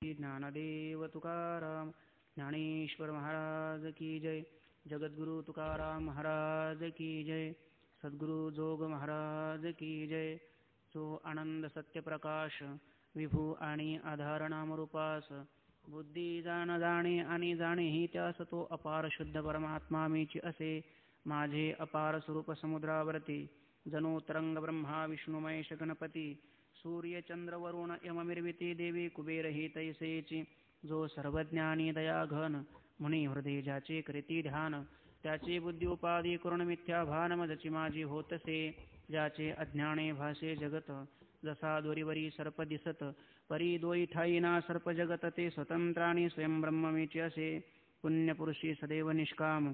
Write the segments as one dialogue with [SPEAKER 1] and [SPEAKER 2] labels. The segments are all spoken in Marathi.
[SPEAKER 1] ज्ञानदेव तुकाराम ज्ञानेश्वर महाराज की जय. जगद्गुरु तुकाराम महाराज की जय. सद्गुरु जोग महाराज की जय. जो आनंद सत्यप्रकाश विभू आणि आधार नामरूपास बुद्धी जाण जाणे आणि जाणेही त्यास तो अपार शुद्ध परमात्मा मीची असे. माझे अपार स्वरूप समुद्रावरती जणू तरंग ब्रह्मा विष्णू महेश गणपती सूर्य चंद्र वरुण यममिर्विती देवी कुबेर ही तैसेची. जो सर्वज्ञानी दया घन मुनी हृदय ज्याचे करीती ध्यान त्याचे बुद्धी उपाधी करुण मिथ्या भान मजची माझी होतसे. ज्याचे अज्ञाने भासे जगत जसा दोरीवरी सर्प दिसत परी दोई ठाई ना सर्प जगत ते स्वतंत्राणी स्वयं ब्रह्ममेची असे. पुण्यपुरुषी सदैव निष्काम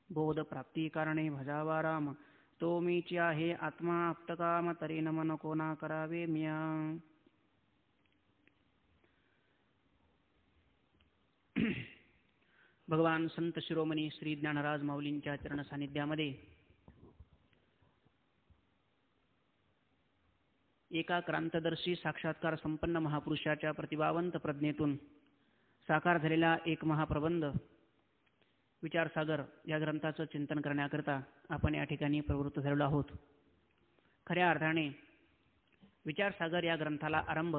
[SPEAKER 1] बोध प्राप्ती कारणे भजावा राम. तो मीची आहे आत्मा आप्तकाम तरी नमन कोणा करावे मिया. भगवान संत शिरोमणी श्री ज्ञानराज माऊलींच्या चरण सानिध्यामध्ये एका क्रांतदर्शी साक्षात्कार संपन्न महापुरुषाच्या प्रतिभावंत प्रज्ञेतून साकार झालेला एक महाप्रबंध विचारसागर या ग्रंथाचं चिंतन करण्याकरता आपण या ठिकाणी प्रवृत्त झालेलो आहोत. खऱ्या अर्थाने विचारसागर या ग्रंथाला आरंभ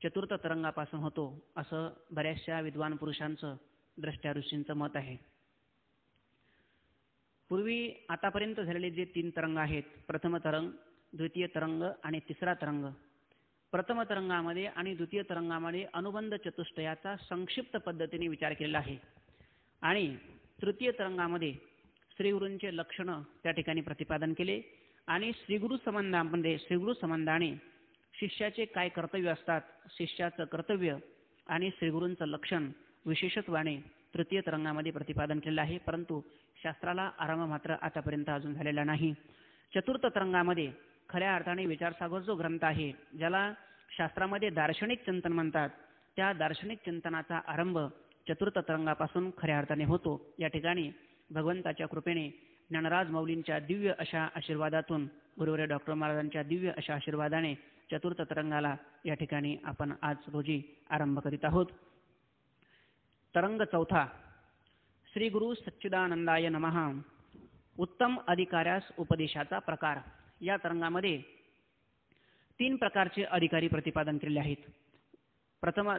[SPEAKER 1] चतुर्थ तरंगापासून होतो असं बऱ्याचशा विद्वान पुरुषांचं द्रष्ट्या ऋषींचं मत आहे. पूर्वी आतापर्यंत झालेले जे 3 तरंग आहेत, प्रथम तरंग, द्वितीय तरंग आणि तिसरा तरंग, प्रथम तरंगामध्ये आणि द्वितीय तरंगामध्ये अनुबंध चतुष्टयाचा संक्षिप्त पद्धतीने विचार केलेला आहे आणि तृतीय तरंगामध्ये श्रीगुरूंचे लक्षणं त्या ठिकाणी प्रतिपादन केले आणि श्रीगुरु संबंधाने शिष्याचे काय कर्तव्य असतात, शिष्याचं कर्तव्य आणि श्रीगुरूंचं लक्षण विशेषत्वाने तृतीय तरंगामध्ये प्रतिपादन केलेलं आहे. परंतु शास्त्राला आरंभ मात्र आतापर्यंत अजून झालेला नाही. चतुर्थ तरंगामध्ये खऱ्या अर्थाने विचारसागर जो ग्रंथ आहे, ज्याला शास्त्रामध्ये दार्शनिक चिंतन म्हणतात, त्या दार्शनिक चिंतनाचा आरंभ चतुर्थ तरंगापासून खऱ्या अर्थाने होतो. या ठिकाणी भगवंताच्या कृपेने ज्ञानराज माऊलींच्या दिव्य अशा आशीर्वादातून, गुरुवर्य डॉक्टर महाराजांच्या दिव्य अशा आशीर्वादाने चतुर्थ तरंगाला या ठिकाणी आपण आज रोजी आरंभ करीत आहोत. तरंग चौथा, श्री गुरु सच्चिदानंदाय नमः. उत्तम अधिकाऱ्यास उपदेशाचा प्रकार. या तरंगामध्ये 3 प्रकारचे अधिकारी प्रतिपादन केलेले आहेत.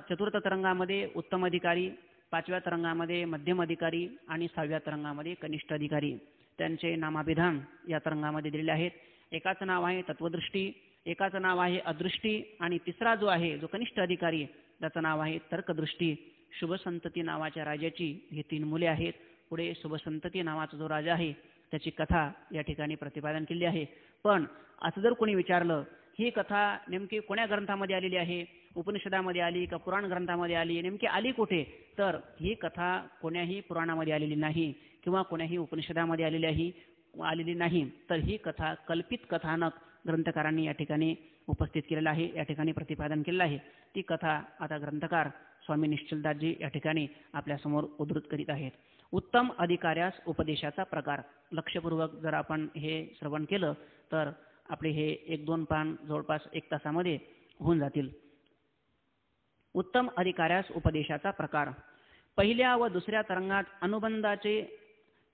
[SPEAKER 1] चतुर्थ तरंगामध्ये उत्तम अधिकारी, 5व्या तरंगामध्ये मध्यम अधिकारी आणि 6व्या तरंगामध्ये कनिष्ठ अधिकारी. त्यांचे नामाभिधान या तरंगामध्ये दिलेले आहेत. एकाचं नाव आहे तत्वदृष्टी, एकाचं नाव आहे अदृष्टी आणि तिसरा जो आहे, जो कनिष्ठ अधिकारी, त्याचं नाव आहे तर्कदृष्टी. शुभसंतती नावाच्या राजाची ही 3 मुले आहेत. पुढे शुभसंतती नावाचा जो राजा आहे त्याची कथा या ठिकाणी प्रतिपादन केली आहे. पण असं जर कोणी विचारलं, ही कथा नेमकी कोण्या ग्रंथामध्ये आलेली आहे, उपनिषदामध्ये आली का पुराण ग्रंथामध्ये आली, नेमकी आली कुठे, तर ही कथा कोण्याही पुराणामध्ये आलेली नाही किंवा कोण्याही उपनिषदामध्ये आलेली नाही. तर ही कथा कल्पित कथानक ग्रंथकारांनी या ठिकाणी उपस्थित केलेलं आहे, या ठिकाणी प्रतिपादन केलेलं आहे. ती कथा आता ग्रंथकार स्वामी निश्चलदासजी या ठिकाणी आपल्यासमोर उद्धृत करीत आहेत. उत्तम अधिकाऱ्यास उपदेशाचा प्रकार. लक्षपूर्वक जर आपण हे श्रवण केलं तर आपले हे 1-2 पान जवळपास 1 तासामध्ये होऊन जातील. उत्तम अधिकाऱ्यास उपदेशाचा प्रकार. पहिल्या व दुसऱ्या तरंगात अनुबंधाचे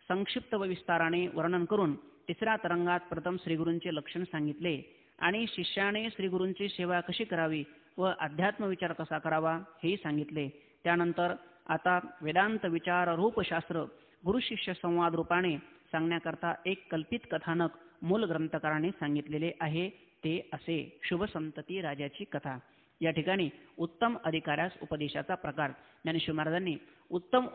[SPEAKER 1] संक्षिप्त व विस्ताराने वर्णन करून तिसऱ्या तरंगात प्रथम श्रीगुरूंचे लक्षण सांगितले आणि शिष्याने श्रीगुरूंची सेवा कशी करावी व अध्यात्म विचार कसा करावा हेही सांगितले. त्यानंतर आता वेदांत विचार रूपशास्त्र गुरुशिष्य संवाद रूपाने सांगण्याकरता एक कल्पित कथानक मूल ग्रंथकाराने सांगितलेले आहे. ते असे, शुभसंतती राजाची कथा. या ठिकाणी उत्तम अधिकाऱ्यास उपदेशाचा प्रकार. ज्ञानेश्वर महाराजांनी उत्तम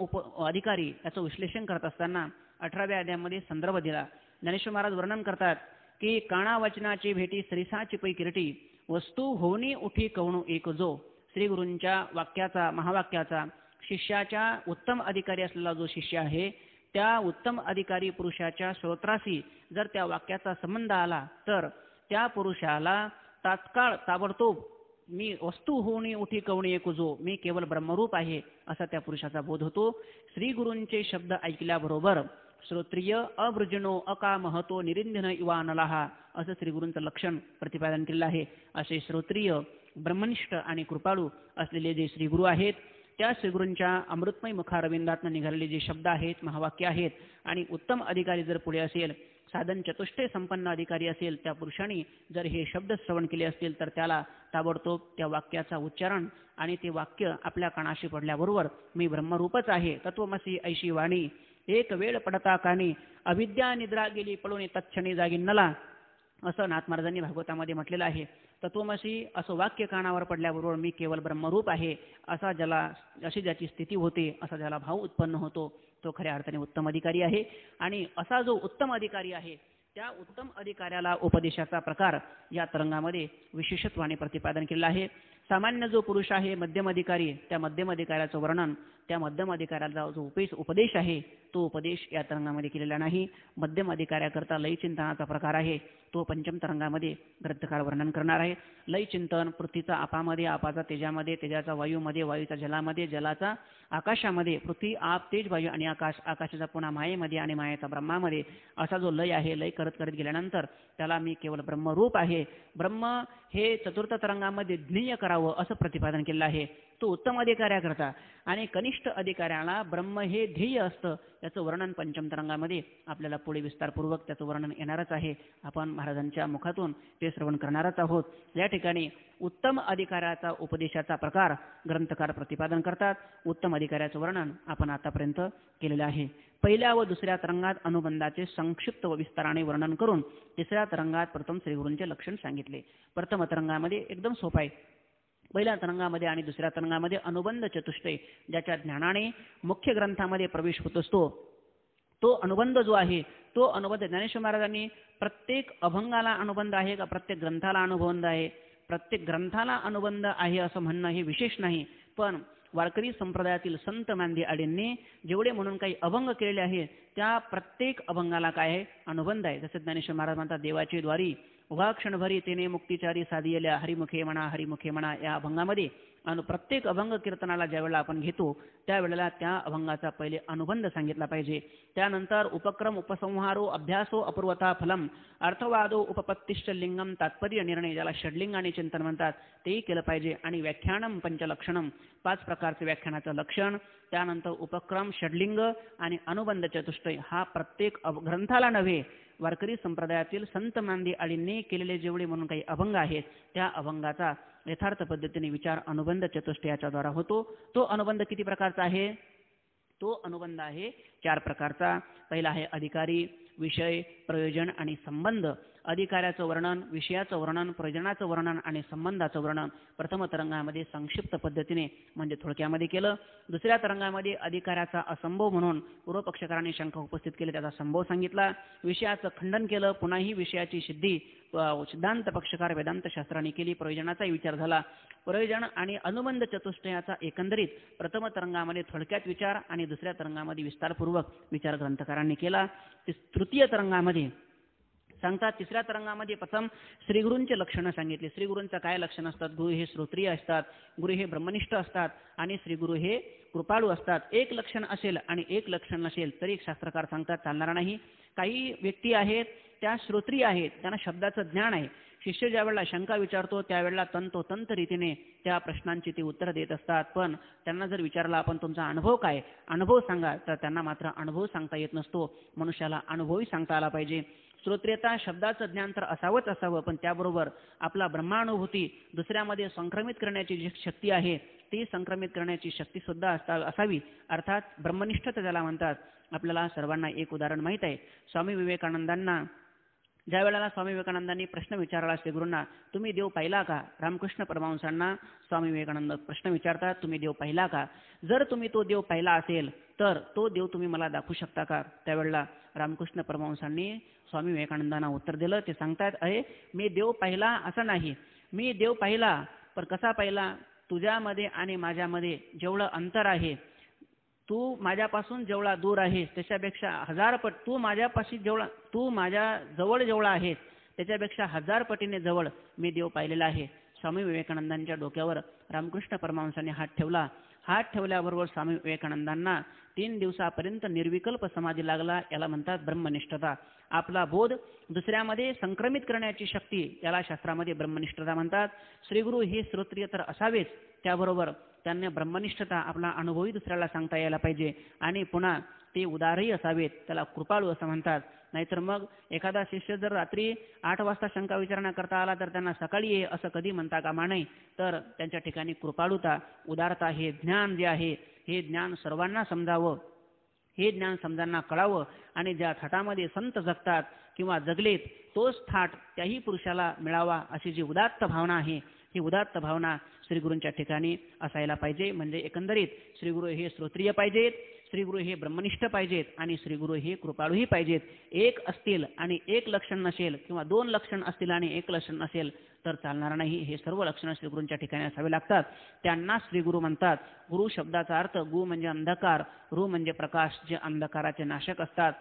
[SPEAKER 1] अधिकारी याचं विश्लेषण करत असताना 18व्या अध्यायामध्ये संदर्भ दिला. ज्ञानेश्वर महाराज वर्णन करतात की काणा वचनाची भेटी सरिसाची पै किरटी वस्तू होनी उठी कवणू एक जो. श्रीगुरूंच्या वाक्याचा, महावाक्याचा, शिष्याच्या उत्तम अधिकारी असलेला जो शिष्य आहे त्या उत्तम अधिकारी पुरुषाच्या श्रोत्राशी जर त्या वाक्याचा संबंध आला तर त्या पुरुषाला तात्काळ ताबडतोब मी वस्तू होणी उठी कवणी एक जो, मी केवळ ब्रह्मरूप आहे असा त्या पुरुषाचा बोध होतो. श्रीगुरूंचे शब्द ऐकल्याबरोबर श्रोत्रिय अवृजनो अकामहतो निरिंधन इवा नलाहा असं श्रीगुरूंचं लक्षण प्रतिपादन केलेलं आहे. असे श्रोत्रिय ब्रह्मनिष्ठ आणि कृपाळू असलेले जे श्रीगुरू आहेत, त्या श्रीगुरूंच्या अमृतमय मुखारविंदातून निघालेले जे शब्द आहेत, महावाक्य आहेत, आणि उत्तम अधिकारी जर पुढे असेल, साधन चतुष्टय संपन्न अधिकारी असेल, त्या पुरुषांनी जर हे शब्द श्रवण केले असतील तर त्याला ताबडतोब त्या वाक्याचा उच्चारण आणि ते वाक्य आपल्या कानाशी पडल्याबरोबर मी ब्रह्मरूपच आहे, तत्वमसी ऐशी वाणी, एक वेळ पडता कानी, अविद्या निद्रा गेली पळून तत्क्षणी जागी नला, असं नाथ महाराजांनी भागवतामध्ये म्हटलेलं आहे. तत्वमसी असं वाक्य कानावर पडल्याबरोबर मी केवळ ब्रह्मरूप आहे अशी ज्याची स्थिती होते, असा ज्याला भाव उत्पन्न होतो, तो खऱ्या अर्थाने उत्तम अधिकारी आहे. आणि असा जो उत्तम अधिकारी आहे, त्या उत्तम अधिकाऱ्याला उपदेशाचा प्रकार या तरंगामध्ये विशेषत्वाने प्रतिपादन केलेला आहे. सामान्य जो पुरुष आहे मध्यम अधिकारी, त्या मध्यम अधिकाऱ्याचं वर्णन, त्या मध्यम अधिकाऱ्याचा जो उपदेश आहे, तो उपदेश या तरंगामध्ये केलेला नाही. मध्यम अधिकाऱ्याकरता लय चिंतनाचा प्रकार आहे, तो पंचम तरंगामध्ये ग्रंथकार वर्णन करणार आहे. लय चिंतन पृथ्वीचा आपामध्ये, आपाचा तेजामध्ये, तेजाचा वायूमध्ये, वायूचा जलामध्ये, जलाचा आकाशामध्ये, पृथ्वी आप तेज वायू आणि आकाश, आकाशाचा पुन्हा मायेमध्ये आणि मायेचा ब्रह्मामध्ये, असा जो लय आहे, लय करत करत गेल्यानंतर त्याला मी केवळ ब्रह्मरूप आहे, ब्रह्म हे चतुर्थ तरंगामध्ये ज्ञेय करावं असं प्रतिपादन केलेलं आहे. तो उत्तम अधिकाऱ्याकरता. आणि कनिष्ठ अधिकाऱ्याला ब्रह्म हे ध्येय असतं, याचं वर्णन पंचम तरंगामध्ये आपल्याला पुढे विस्तारपूर्वक त्याचं वर्णन येणारच आहे. आपण महाराजांच्या मुखातून ते श्रवण करणारच आहोत. या ठिकाणी उत्तम अधिकाऱ्याचा उपदेशाचा प्रकार ग्रंथकार प्रतिपादन करतात. उत्तम अधिकाऱ्याचं वर्णन आपण आतापर्यंत केलेलं आहे. पहिल्या व दुसऱ्या तरंगात अनुबंधाचे संक्षिप्त व विस्ताराने वर्णन करून तिसऱ्या तरंगात प्रथम श्रीगुरूंचे लक्षण सांगितले. प्रथम तरंगामध्ये एकदम सोपं आहे. पहिल्या तरंगामध्ये आणि दुसऱ्या तरंगामध्ये अनुबंध चतुष्टय ज्याच्या ज्ञानाने मुख्य ग्रंथामध्ये प्रवेश होत असतो, तो अनुबंध जो आहे, तो अनुबंध ज्ञानेश्वर महाराजांनी प्रत्येक अभंगाला अनुबंध आहे का प्रत्येक ग्रंथाला अनुबंध आहे, प्रत्येक ग्रंथाला अनुबंध आहे असं म्हणणं हे विशेष नाही. पण वारकरी संप्रदायातील संत मांदी आडींनी जेवढे म्हणून काही अभंग केलेले आहे, त्या प्रत्येक अभंगाला काय आहे, अनुबंध आहे. जसे ज्ञानेश्वर महाराज म्हणतात, देवाची द्वारी उभा क्षणभरी तेने मुक्तिचारी साधियल्या, हरिमुखे म्हणा या अभंगामध्ये. आणि प्रत्येक अभंग कीर्तनाला ज्यावेळेला आपण घेतो त्यावेळेला त्या अभंगाचा पहिले अनुबंध सांगितला पाहिजे. त्यानंतर उपक्रम, उपसंहारो, अभ्यासो, अपूर्वता फलम, अर्थवादो, उपपत्तिष्ठ लिंगम, तात्पर्य निर्णय, ज्याला षडलिंग आणि चिंतन म्हणतात, तेही केलं पाहिजे. आणि व्याख्यानम पंचलक्षणम, 5 प्रकारचे व्याख्यानाचं लक्षण. त्यानंतर उपक्रम, षडलिंग आणि अनुबंध चतुष्टय, हा प्रत्येक ग्रंथाला नव्हे, वारकरी संप्रदायातील संत मांदी आडींनी केलेले जेवढे म्हणून काही अभंग आहेत, त्या अभंगाचा यथार्थ पद्धतीने विचार अनुबंध चतुष्टयाच्या द्वारा होतो. तो अनुबंध किती प्रकारचा आहे? तो अनुबंध आहे 4 प्रकारचा. पहिला आहे अधिकारी, विषय, प्रयोजन आणि संबंध. अधिकाऱ्याचं वर्णन, विषयाचं वर्णन, प्रयोजनाचं वर्णन आणि संबंधाचं वर्णन प्रथम तरंगामध्ये संक्षिप्त पद्धतीने म्हणजे थोडक्यामध्ये केलं. दुसऱ्या तरंगामध्ये अधिकाऱ्याचा असंभव म्हणून पूर्वपक्षकारांनी शंका उपस्थित केली, त्याचा संभव सांगितला. विषयाचं खंडन केलं, पुन्हा ही विषयाची सिद्धी सिद्धांत पक्षकार वेदांत शास्त्राने केली. प्रयोजनाचाही विचार झाला. प्रयोजन आणि अनुबंध चतुष्टयाचा एकंदरीत प्रथम तरंगामध्ये थोडक्यात विचार आणि दुसऱ्या तरंगामध्ये विस्तारपूर्वक विचार ग्रंथकारांनी केला. तृतीय तरंगामध्ये सांगतात, तिसऱ्या तरंगामध्ये प्रथम श्रीगुरूंचे लक्षणं सांगितले. श्रीगुरूंचं काय लक्षण असतात? गुरु हे श्रोत्रिय असतात, गुरु हे ब्रह्मनिष्ठ असतात आणि श्रीगुरू हे कृपाळू असतात. एक लक्षण असेल आणि एक लक्षण नसेल तरी एक शास्त्रकार सांगतात चालणार नाही. काही व्यक्ती आहेत त्या श्रोत्रिय आहेत, त्यांना शब्दाचं ज्ञान आहे. शिष्य ज्या वेळेला शंका विचारतो त्यावेळेला तंतोतंत रीतीने त्या प्रश्नांची ते उत्तर देत असतात. पण त्यांना जर विचारला आपण तुमचा अनुभव काय, अनुभव सांगा, तर त्यांना मात्र अनुभव सांगता येत नसतो. मनुष्याला अनुभवही सांगता आला पाहिजे. श्रोत्रियता शब्दाचं ज्ञान तर असावंच असावं, पण त्याबरोबर आपला ब्रह्मानुभूती दुसऱ्यामध्ये संक्रमित करण्याची जी शक्ती आहे ती संक्रमित करण्याची शक्ती सुद्धा असावी. अर्थात ब्रह्मनिष्ठता ज्याला म्हणतात. आपल्याला सर्वांना एक उदाहरण माहीत आहे. स्वामी विवेकानंदांना ज्या वेळेला स्वामी विवेकानंदांनी प्रश्न विचारला श्रीगुरूंना, तुम्ही देव पाहिला का? रामकृष्ण परमहंसांना स्वामी विवेकानंद प्रश्न विचारतात, तुम्ही देव पाहिला का? जर तुम्ही तो देव पाहिला असेल तर तो देव तुम्ही मला दाखवू शकता का? त्यावेळेला रामकृष्ण परमहंसांनी स्वामी विवेकानंदांना उत्तर दिलं. ते सांगतात, अरे मी देव पाहिला असं नाही, मी देव पाहिला पण कसा पाहिला? तुझ्यामध्ये आणि माझ्यामध्ये जेवढं अंतर आहे, तू माझ्यापासून जेवढा दूर आहेस त्याच्यापेक्षा 1000 पट तू माझ्या जवळ जेवढा आहेस त्याच्यापेक्षा 1000 पटीने जवळ मी देव पाहिलेला आहे. स्वामी विवेकानंदांच्या डोक्यावर रामकृष्ण परमहंसांनी हात ठेवला. हात ठेवल्याबरोबर स्वामी विवेकानंदांना 3 दिवसापर्यंत निर्विकल्प समाधी लागला. याला म्हणतात ब्रह्मनिष्ठता. आपला बोध दुसऱ्यामध्ये संक्रमित करण्याची शक्ती, याला शास्त्रामध्ये ब्रह्मनिष्ठता म्हणतात. श्रीगुरु हे श्रोत्रिय तर असावेच, त्याबरोबर त्यांनी ब्रह्मनिष्ठता आपला अनुभवही दुसऱ्याला सांगता यायला पाहिजे आणि पुन्हा ते उदारही असावेत, त्याला कृपाळू असं म्हणतात. नाहीतर मग एखादा शिष्य जर रात्री 8 वाजता शंका विचारणा करता आला तर त्यांना सकाळी ये असं कधी म्हणता कामा नये. तर त्यांच्या ठिकाणी कृपाळुता, उदारता हे ज्ञान जे आहे, हे ज्ञान सर्वांना समजावं, हे ज्ञान समजांना कळावं आणि ज्या थाटामध्ये संत जगतात किंवा जगलेत तोच थाट त्याही पुरुषाला मिळावा अशी जी उदात्त भावना आहे, ही उदात्त भावना श्रीगुरूंच्या ठिकाणी असायला पाहिजे. म्हणजे एकंदरीत श्रीगुरू हे श्रोत्रिय पाहिजेत, श्रीगुरू हे ब्रह्मनिष्ठ पाहिजेत आणि श्रीगुरू हे कृपाळूही पाहिजेत. एक असतील आणि एक लक्षण नसेल किंवा 2 लक्षण असतील आणि 1 लक्षण नसेल तर चालणार नाही. हे सर्व लक्षणं श्रीगुरूंच्या ठिकाणी असावे लागतात. त्यांना श्रीगुरू म्हणतात. गुरु शब्दाचा अर्थ गु म्हणजे अंधकार, रु म्हणजे प्रकाश, जे अंधकाराचे नाशक असतात.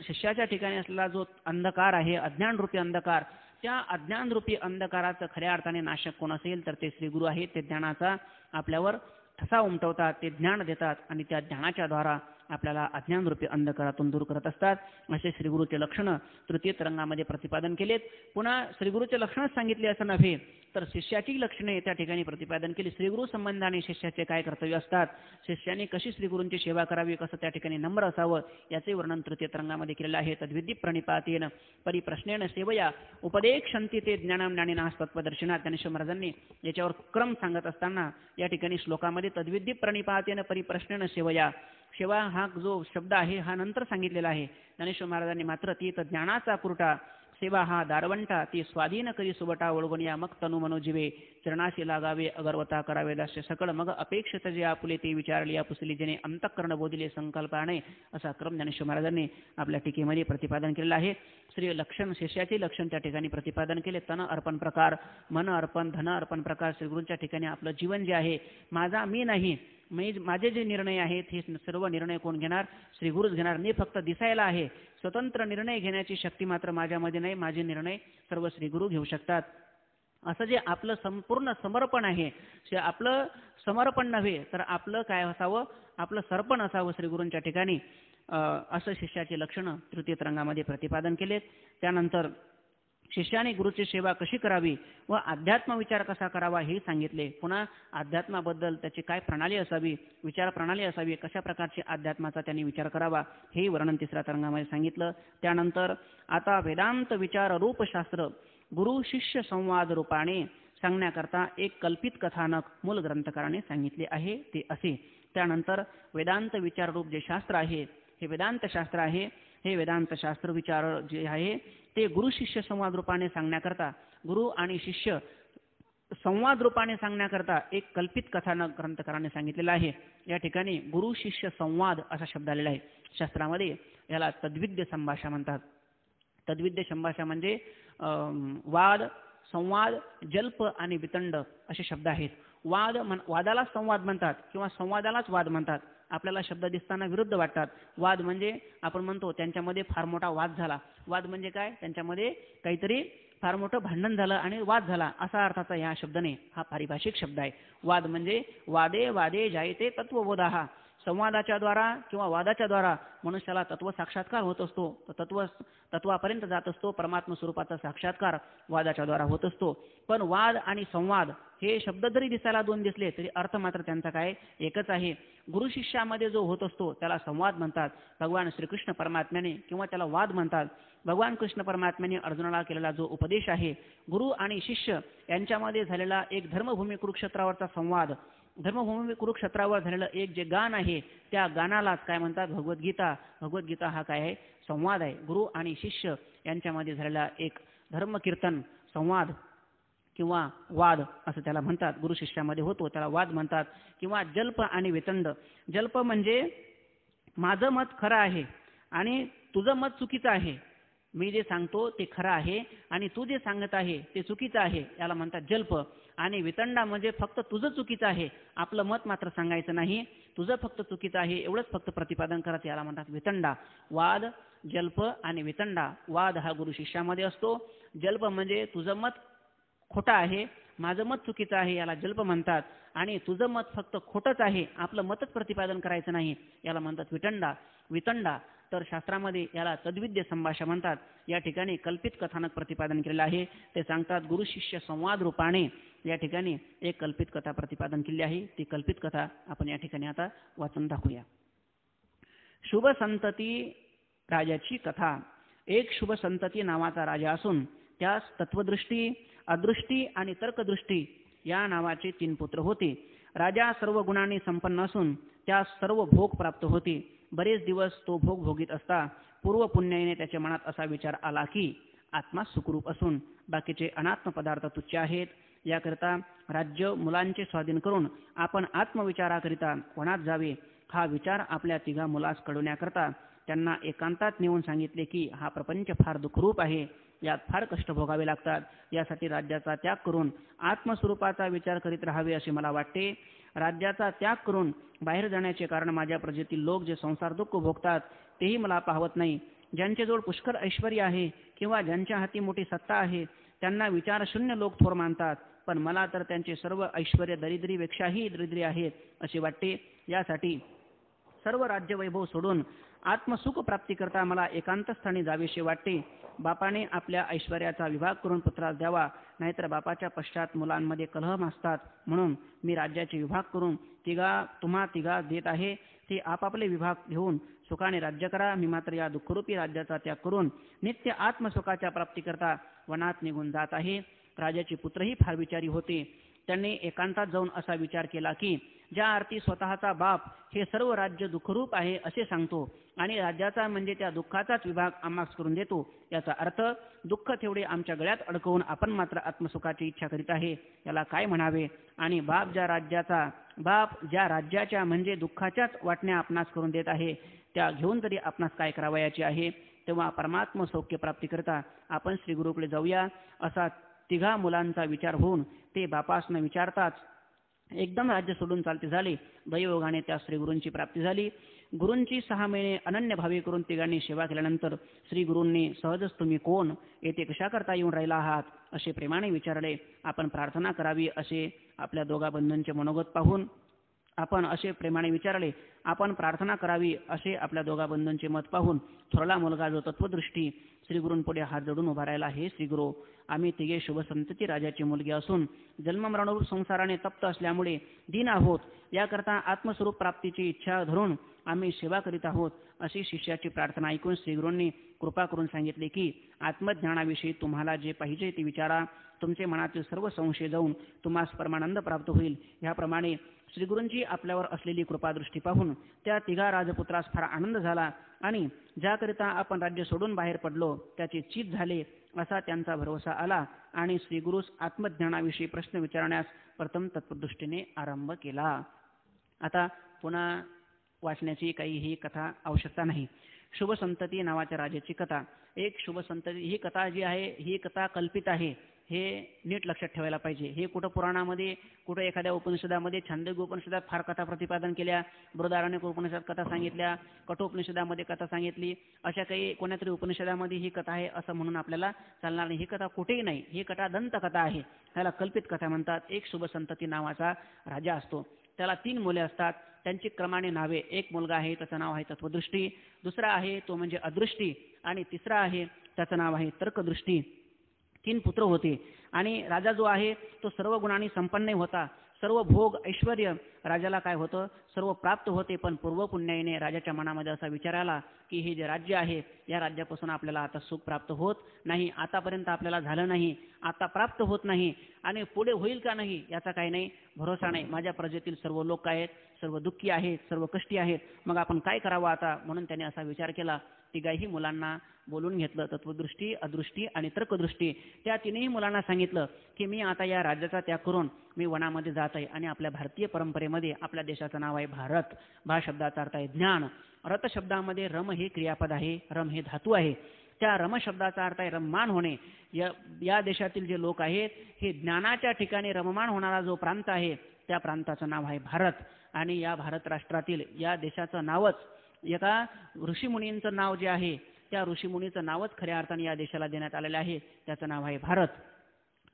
[SPEAKER 1] शिष्याच्या ठिकाणी असलेला जो अंधकार आहे, अज्ञानरूपी अंधकार, त्या अज्ञानरूपी अंधकाराचं खऱ्या अर्थाने नाशक कोण असेल तर ते श्रीगुरू आहेत. ते ज्ञानाचा आपल्यावर ठसा उमटवतात, ते ज्ञान देतात आणि त्या ज्ञानाच्या द्वारा आपल्याला अज्ञानरूपी अंधकारातून दूर करत असतात. असे श्रीगुरूचे लक्षणं तृतीय तरंगामध्ये प्रतिपादन केलेत. पुन्हा श्रीगुरूचे लक्षणच सांगितले असं नव्हे तर शिष्याची लक्षणे त्या ठिकाणी प्रतिपादन केली. श्रीगुरू संबंधाने शिष्याचे काय कर्तव्य असतात, शिष्याने कशी श्रीगुरूंची सेवा करावी, कसं त्या ठिकाणी नम्र असावं, याचे वर्णन तृतीय तरंगामध्ये केलेलं आहे. तद्विधी प्रणिपातेन परिप्रश्नेन सेवया उपदेक्षन्ति ते ज्ञानम ज्ञानिनाः तत्त्वदर्शिनात. ज्ञानेश्वर महाराजांनी याच्यावर क्रम सांगत असताना या ठिकाणी श्लोकामध्ये तद्विधी प्रणिपातेन परिप्रश्नेन सेवया, सेवा हा जो शब्द आहे हा नंतर सांगितलेला आहे. ज्ञानेश्वर महाराजांनी मात्र ती तर ज्ञानाचा पुरटा, सेवा हा दारवंटा, ती स्वाधीन करी सुबटा ओळगुनिया मग तनु मनोजीवे, चरणाशी लागावे अगरवता करावे दास्य सकळ, मग अपेक्षित जे आपुले ते विचारली पुसली जेणे अंतःकरण बोधिले संकल्पाने. असा क्रम ज्ञानेश्वर महाराजांनी आपल्या टीकेमध्ये प्रतिपादन केलेला आहे. श्री लक्षण, शिष्याचे लक्षण त्या ठिकाणी प्रतिपादन केले. तन अर्पण प्रकार, मन अर्पण, धन अर्पण प्रकार. श्रीगुरूंच्या ठिकाणी आपलं जीवन जे आहे, माझा मी नाही, माझे जे निर्णय आहेत हे सर्व निर्णय कोण घेणार, श्रीगुरूच घेणार. मी फक्त दिसायला आहे, स्वतंत्र निर्णय घेण्याची शक्ती मात्र माझ्यामध्ये नाही, माझे निर्णय सर्व श्रीगुरू घेऊ शकतात. असं जे आपलं संपूर्ण समर्पण आहे, आपलं समर्पण नव्हे तर आपलं काय असावं, आपलं सर्पण असावं श्रीगुरूंच्या ठिकाणी. असं शिष्याची लक्षणं तृतीय तरंगामध्ये प्रतिपादन केलेत. त्यानंतर शिष्याने गुरुची सेवा कशी करावी व अध्यात्म विचार कसा करावा हे सांगितले. पुन्हा अध्यात्माबद्दल त्याची काय प्रणाली असावी, विचार प्रणाली असावी, कशा प्रकारची अध्यात्माचा त्यांनी विचार करावा हे वर्णन तिसऱ्या तरंगामध्ये सांगितलं. त्यानंतर आता वेदांत विचार रूपशास्त्र गुरु शिष्य संवाद रूपाने सांगण्याकरता एक कल्पित कथानक मूल ग्रंथकाराने सांगितले आहे ते असे. त्यानंतर वेदांत विचार रूप जे शास्त्र आहे हे वेदांत शास्त्र आहे. हे वेदांत शास्त्र विचार जे आहे ते गुरु शिष्य संवाद रूपाने सांगण्याकरता, गुरु आणि शिष्य संवाद रूपाने सांगण्याकरता एक कल्पित कथानक ग्रंथकाराने सांगितलेला आहे. या ठिकाणी गुरु शिष्य संवाद असा शब्द आलेला आहे शास्त्रामध्ये. याला तद्विद्य संभाषा म्हणतात. तद्विद्य संभाषा म्हणजे वाद, संवाद, जल्प आणि वितंड असे शब्द आहेत. वादाला संवाद म्हणतात किंवा संवादालाच वाद म्हणतात. आपल्याला शब्द दिसताना विरुद्ध वाटतात. वाद म्हणजे आपण म्हणतो त्यांच्यामध्ये फार मोठा वाद झाला. वाद म्हणजे काय, त्यांच्यामध्ये काहीतरी फार मोठं भांडण झालं आणि वाद झाला असा अर्थाचा या शब्दाने हा पारिभाषिक शब्द आहे. वाद म्हणजे वादे वादे जायते तत्वबोधाः. संवादाच्या द्वारा किंवा वादाच्या द्वारा मनुष्याला तत्व साक्षात्कार होत असतो. तत्वापर्यंत जात असतो. परमात्मा स्वरूपाचा साक्षात्कार वादाच्या द्वारा होत असतो. पण वाद आणि संवाद हे शब्द जरी दिसायला 2 दिसले तरी अर्थ मात्र त्यांचा काय एकच आहे. गुरु शिष्यामध्ये जो होत असतो त्याला संवाद म्हणतात. भगवान श्रीकृष्ण परमात्म्याने किंवा त्याला वाद म्हणतात. भगवान कृष्ण परमात्म्याने अर्जुनाला केलेला जो उपदेश आहे, गुरु आणि शिष्य यांच्यामध्ये झालेला एक धर्मभूमी कुरुक्षेत्रावरचा संवाद, धर्मभूमी कुरुक्षेत्रावर झालेलं एक जे गान आहे त्या गानालाच काय म्हणतात, भगवद्गीता. भगवद्गीता हा काय आहे, संवाद आहे. गुरु आणि शिष्य यांच्यामध्ये झालेला एक धर्मकीर्तन, संवाद किंवा वाद असं त्याला म्हणतात. गुरु शिष्यामध्ये होतो त्याला वाद म्हणतात. किंवा जल्प आणि वितंड. जल्प म्हणजे माझं मत खरं आहे आणि तुझं मत चुकीचं आहे. मी जे सांगतो ते खरं आहे आणि तू जे सांगत आहे ते चुकीचं आहे, याला म्हणतात जल्प. आणि वितंडा म्हणजे फक्त तुझं चुकीचं आहे, आपलं मत मात्र सांगायचं नाही, तुझं फक्त चुकीचं आहे एवढंच फक्त प्रतिपादन करत, याला म्हणतात वितंडा. वाद, जल्प आणि वितंडा. वाद हा गुरु शिष्यामध्ये असतो. जल्प म्हणजे तुझं मत खोटा आहे माझं मत चुकीचं आहे याला जल्प म्हणतात, आणि तुझं मत फक्त खोटंच आहे आपलं मतच प्रतिपादन करायचं नाही याला म्हणतात वितंडा. तर शास्त्रामध्ये याला तद्विद्य संभाषा म्हणतात. या ठिकाणी कल्पित कथानक प्रतिपादन केलेलं आहे. ते सांगतात गुरु शिष्य संवाद रूपाने या ठिकाणी एक कल्पित कथा प्रतिपादन केली आहे. ती कल्पित कथा आपण या ठिकाणी आता वाचून दाखवूया. शुभ संतती राजाची कथा. एक शुभ संतती नावाचा राजा असून त्यास तत्वदृष्टी, अदृष्टी आणि तर्कदृष्टी या नावाचे 3 पुत्र होते. राजा सर्व गुणांनी संपन्न असून त्यास सर्व भोग प्राप्त होते. बरेच दिवस तो भोग भोगीत असता पूर्व पुण्याने त्याच्या मनात असा विचार आला की आत्मा सुखरूप असून बाकीचे अनात्म पदार्थ तुच्छ आहेत. याकरिता राज्य मुलांचे स्वाधीन करून आपण आत्मविचाराकरिता वनात जावे. हा विचार आपल्या 3 मुलास कळवण्याकरता त्यांना एकांतात नेऊन सांगितले की हा प्रपंच फार दुःखरूप आहे, यात फार कष्ट भोगावे लागतात. यासाठी राज्याचा त्याग करून आत्मस्वरूपाचा विचार करीत राहावे असे मला वाटते. राज्याचा त्याग करून बाहेर जाण्याचे कारण माझ्या प्रजेतील लोक जे संसार दुःख भोगतात तेही मला पाहवत नाही. ज्यांच्याजवळ पुष्कळ ऐश्वर्य आहे किंवा ज्यांच्या हाती मोठी सत्ता आहे त्यांना विचारशून्य लोक थोर मानतात, पण मला तर त्यांचे सर्व ऐश्वर्य दरिद्रीपेक्षाही दरिद्री आहेत असे वाटते. यासाठी सर्व राज्यवैभव सोडून आत्मसुख प्राप्तीकरता मला एकांतस्थानी जावेसे वाटते. बापाने आपल्या ऐश्वर्याचा विभाग करून पुत्रास द्यावा, नाहीतर बापाच्या पश्चात मुलांमध्ये कलह मासतात. म्हणून मी राज्याचे विभाग करून तुम्हा तिघा देत आहे. ते आपापले विभाग घेऊन सुखाने राज्य करा. मी मात्र या दुःखरूपी राज्याचा त्याग करून नित्य आत्मसुखाच्या प्राप्तीकरता वनात निघून जात आहे. राजाचे पुत्रही फार विचारी होते. त्यांनी एकांतात जाऊन असा विचार केला की ज्या अर्थी स्वतःचा बाप हे सर्व राज्य दुःखरूप आहे असे सांगतो आणि राज्याचा म्हणजे त्या दुःखाचाच विभाग आम्हास करून देतो, याचा अर्थ दुःख तेवढे आमच्या गळ्यात अडकवून आपण मात्र आत्मसुखाची इच्छा करीत आहे, याला काय म्हणावे. आणि बाप ज्या राज्याच्या म्हणजे दुःखाच्याच वाटण्या आपणास करून देत आहे त्या घेऊन तरी आपणास काय करावयाचे आहे. तेव्हा परमात्म सौख्य प्राप्तीकरता आपण श्री गुरुकडे जाऊया असा 3 मुलांचा विचार होऊन ते बापास न विचारताच एकदम राज्य सोडून चालते झाले. दैवयोगाने त्या श्रीगुरूंची प्राप्ती झाली. गुरूंची 6 महिने अनन्य भावी करून 3 सेवा केल्यानंतर श्री गुरूंनी सहजच तुम्ही कोण, येथे कशा करता येऊन राहिला आहात असे प्रेमाने विचारले. आपण प्रार्थना करावी असे आपल्या 2 बंधूंचे मनोगत पाहून आपण असे प्रेमाने विचारले. आपण प्रार्थना करावी असे आपल्या 2 बंधूंचे मत पाहून थोरला मुलगा जो तत्वदृष्टी श्रीगुरूंपुढे हात जोडून उभा राहिला. हे श्रीगुरू, आम्ही 3 शुभ संतती राजाची मुलगी असून जन्ममरणरूप संसाराने तप्त असल्यामुळे दीन आहोत. याकरता आत्मस्वरूप प्राप्तीची इच्छा धरून आम्ही सेवा करीत आहोत. अशी शिष्याची प्रार्थना ऐकून श्रीगुरूंनी कृपा करून सांगितले की आत्मज्ञानाविषयी तुम्हाला जे पाहिजे ते विचारा. तुमचे मनातील सर्व संशय जाऊन तुम्हास परमानंद प्राप्त होईल. ह्याप्रमाणे श्रीगुरूंची आपल्यावर असलेली कृपादृष्टी पाहून त्या 3 राजपुत्रास फार आनंद झाला आणि ज्याकरिता आपण राज्य सोडून बाहेर पडलो त्याचे चित झाले असा त्यांचा भरवसा आला आणि श्रीगुरूस आत्मज्ञानाविषयी प्रश्न विचारण्यास प्रथम तत्वदृष्टीने आरंभ केला. आता पुन्हा वाचण्याची काही ही कथा आवश्यकता नाही. शुभ संतती नावाच्या राजाची कथा. एक शुभ संतती ही कथा जी आहे ही कथा कल्पित आहे, हे नीट लक्षात ठेवायला पाहिजे. हे कुठं पुराणामध्ये, कुठं एखाद्या उपनिषदामध्ये, छांदोग्य उपनिषदात फार कथा प्रतिपादन केल्या, बृहदारण्यक उपनिषदात कथा सांगितल्या, कठोपनिषदामध्ये कथा सांगितली, अशा काही कोणातरी उपनिषदामध्ये ही कथा आहे असं म्हणून आपल्याला चालणार नाही. ही कथा कुठेही नाही, ही कथा दंतकथा आहे, ह्याला कल्पित कथा म्हणतात. एक शुभ संतती नावाचा राजा असतो, त्याला 3 मुले असतात, त्यांची क्रमाने नावे. एक मुलगा आहे त्याचं नाव आहे तत्वदृष्टी, दुसरा आहे तो म्हणजे अदृष्टी आणि तिसरा आहे त्याचं नाव आहे तर्कदृष्टी. 3 पुत्र होते आणि राजा जो आहे तो सर्व गुणांनी संपन्न होता. सर्व भोग ऐश्वर्य राजाला काय होतं, सर्व प्राप्त होते. पण पूर्वपुण्याईने राजाच्या मनामध्ये असा विचार आला की हे जे राज्य आहे या राज्यापासून आपल्याला आता सुख प्राप्त होत नाही, आतापर्यंत आपल्याला झालं नाही, आता प्राप्त होत नाही आणि पुढे होईल का नाही याचा काही नाही भरोसा नाही. माझ्या प्रजेतील सर्व लोक आहेत, सर्व दुःखी आहेत, सर्व कष्टी आहेत, मग आपण काय करावं आता. म्हणून त्याने असा विचार केला. 3 मुलांना बोलून घेतलं, तत्वदृष्टी, अदृष्टी आणि तर्कदृष्टी. त्या 3ही मुलांना सांगितलं की मी आता या राज्याचा त्याग करून मी वनामध्ये जात आहे आणि आपल्या भारतीय परंपरेमध्ये आपल्या देशाचं नाव आहे भारत. भा शब्दाचा अर्थ आहे ज्ञान. रत शब्दामध्ये रम हे क्रियापद आहे, रम हे धातू आहे. त्या रम शब्दाचा अर्थ आहे रममान होणे. या देशातील जे लोक आहेत हे ज्ञानाच्या ठिकाणी रममान होणारा जो प्रांत आहे त्या प्रांताचं नाव आहे भारत. आणि या भारत राष्ट्रातील या देशाचं नावच एका ऋषीमुनींचं नाव जे आहे त्या ऋषीमुनीचं नावच खऱ्या अर्थाने या देशाला देण्यात आलेलं आहे, त्याचं नाव आहे भारत.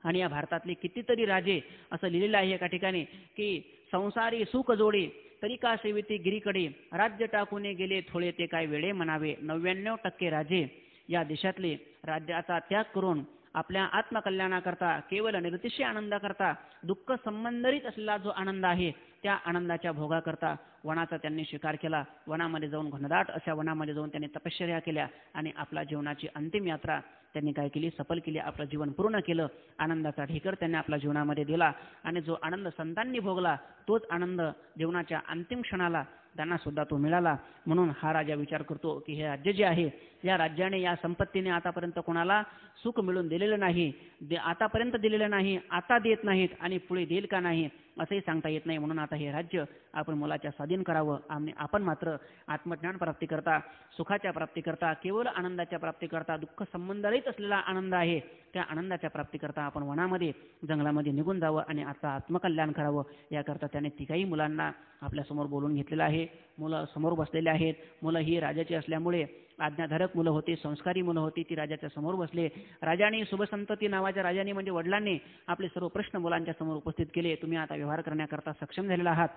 [SPEAKER 1] आणि या भारतातले कितीतरी राजे असं लिहिलेलं आहे एका ठिकाणी की संसारी सुख जोडे तरी का सेविती गिरीकडे राज्य टाकून गेले थोडे ते काय वेळे म्हणावे 99% राजे या देशातले राज्याचा त्याग करून आपल्या आत्मकल्याणाकरता केवळ निरतिशय आनंदाकरता दुःख संबंधित असलेला जो आनंद आहे त्या आनंदाच्या भोगाकरता वनाचा त्यांनी स्वीकार केला. वनामध्ये जाऊन घनदाट अशा वनामध्ये जाऊन त्यांनी तपश्चर्या केल्या आणि आपल्या जीवनाची अंतिम यात्रा त्यांनी काय केली, सफल केली. आपलं जीवन पूर्ण केलं. आनंदाचा ढेकर त्यांनी आपल्या जीवनामध्ये दिला आणि जो आनंद संतांनी भोगला तोच आनंद जीवनाच्या अंतिम क्षणाला त्यांना सुद्धा तो मिळाला. म्हणून हा राजा विचार करतो की हे राज्य जे आहे या राज्याने या संपत्तीने आतापर्यंत कोणाला सुख मिळून दिलेलं नाही, आतापर्यंत दिलेलं नाही, आता देत नाहीत आणि पुढे देईल का नाही असंही सांगता येत नाही. म्हणून आता हे राज्य आपण मुलाच्या स्वाधीन करावं आणि आपण मात्र आत्मज्ञान प्राप्ती करता, सुखाच्या प्राप्ती करता, केवळ आनंदाच्या प्राप्ती करता, दुःख संबंधित असलेला आनंद आहे त्या आनंदाच्या प्राप्ती करता आपण वनामध्ये जंगलामध्ये निघून जावं आणि आता आत्मकल्याण करावं. याकरता त्याने तिघाही मुलांना आपल्यासमोर बोलून घेतलेलं आहे. मुलं समोर बसलेले आहेत. मुलं ही राजाची असल्यामुळे आज्ञाधारक मुलं होती, संस्कारी मुलं होती, ती राजाच्या समोर बसले. राजाने शुभसंतती नावाच्या राजाने म्हणजे वडिलांनी आपले सर्व प्रश्न मुलांच्या समोर उपस्थित केले. तुम्ही आता व्यवहार करण्याकरता सक्षम झालेला आहात,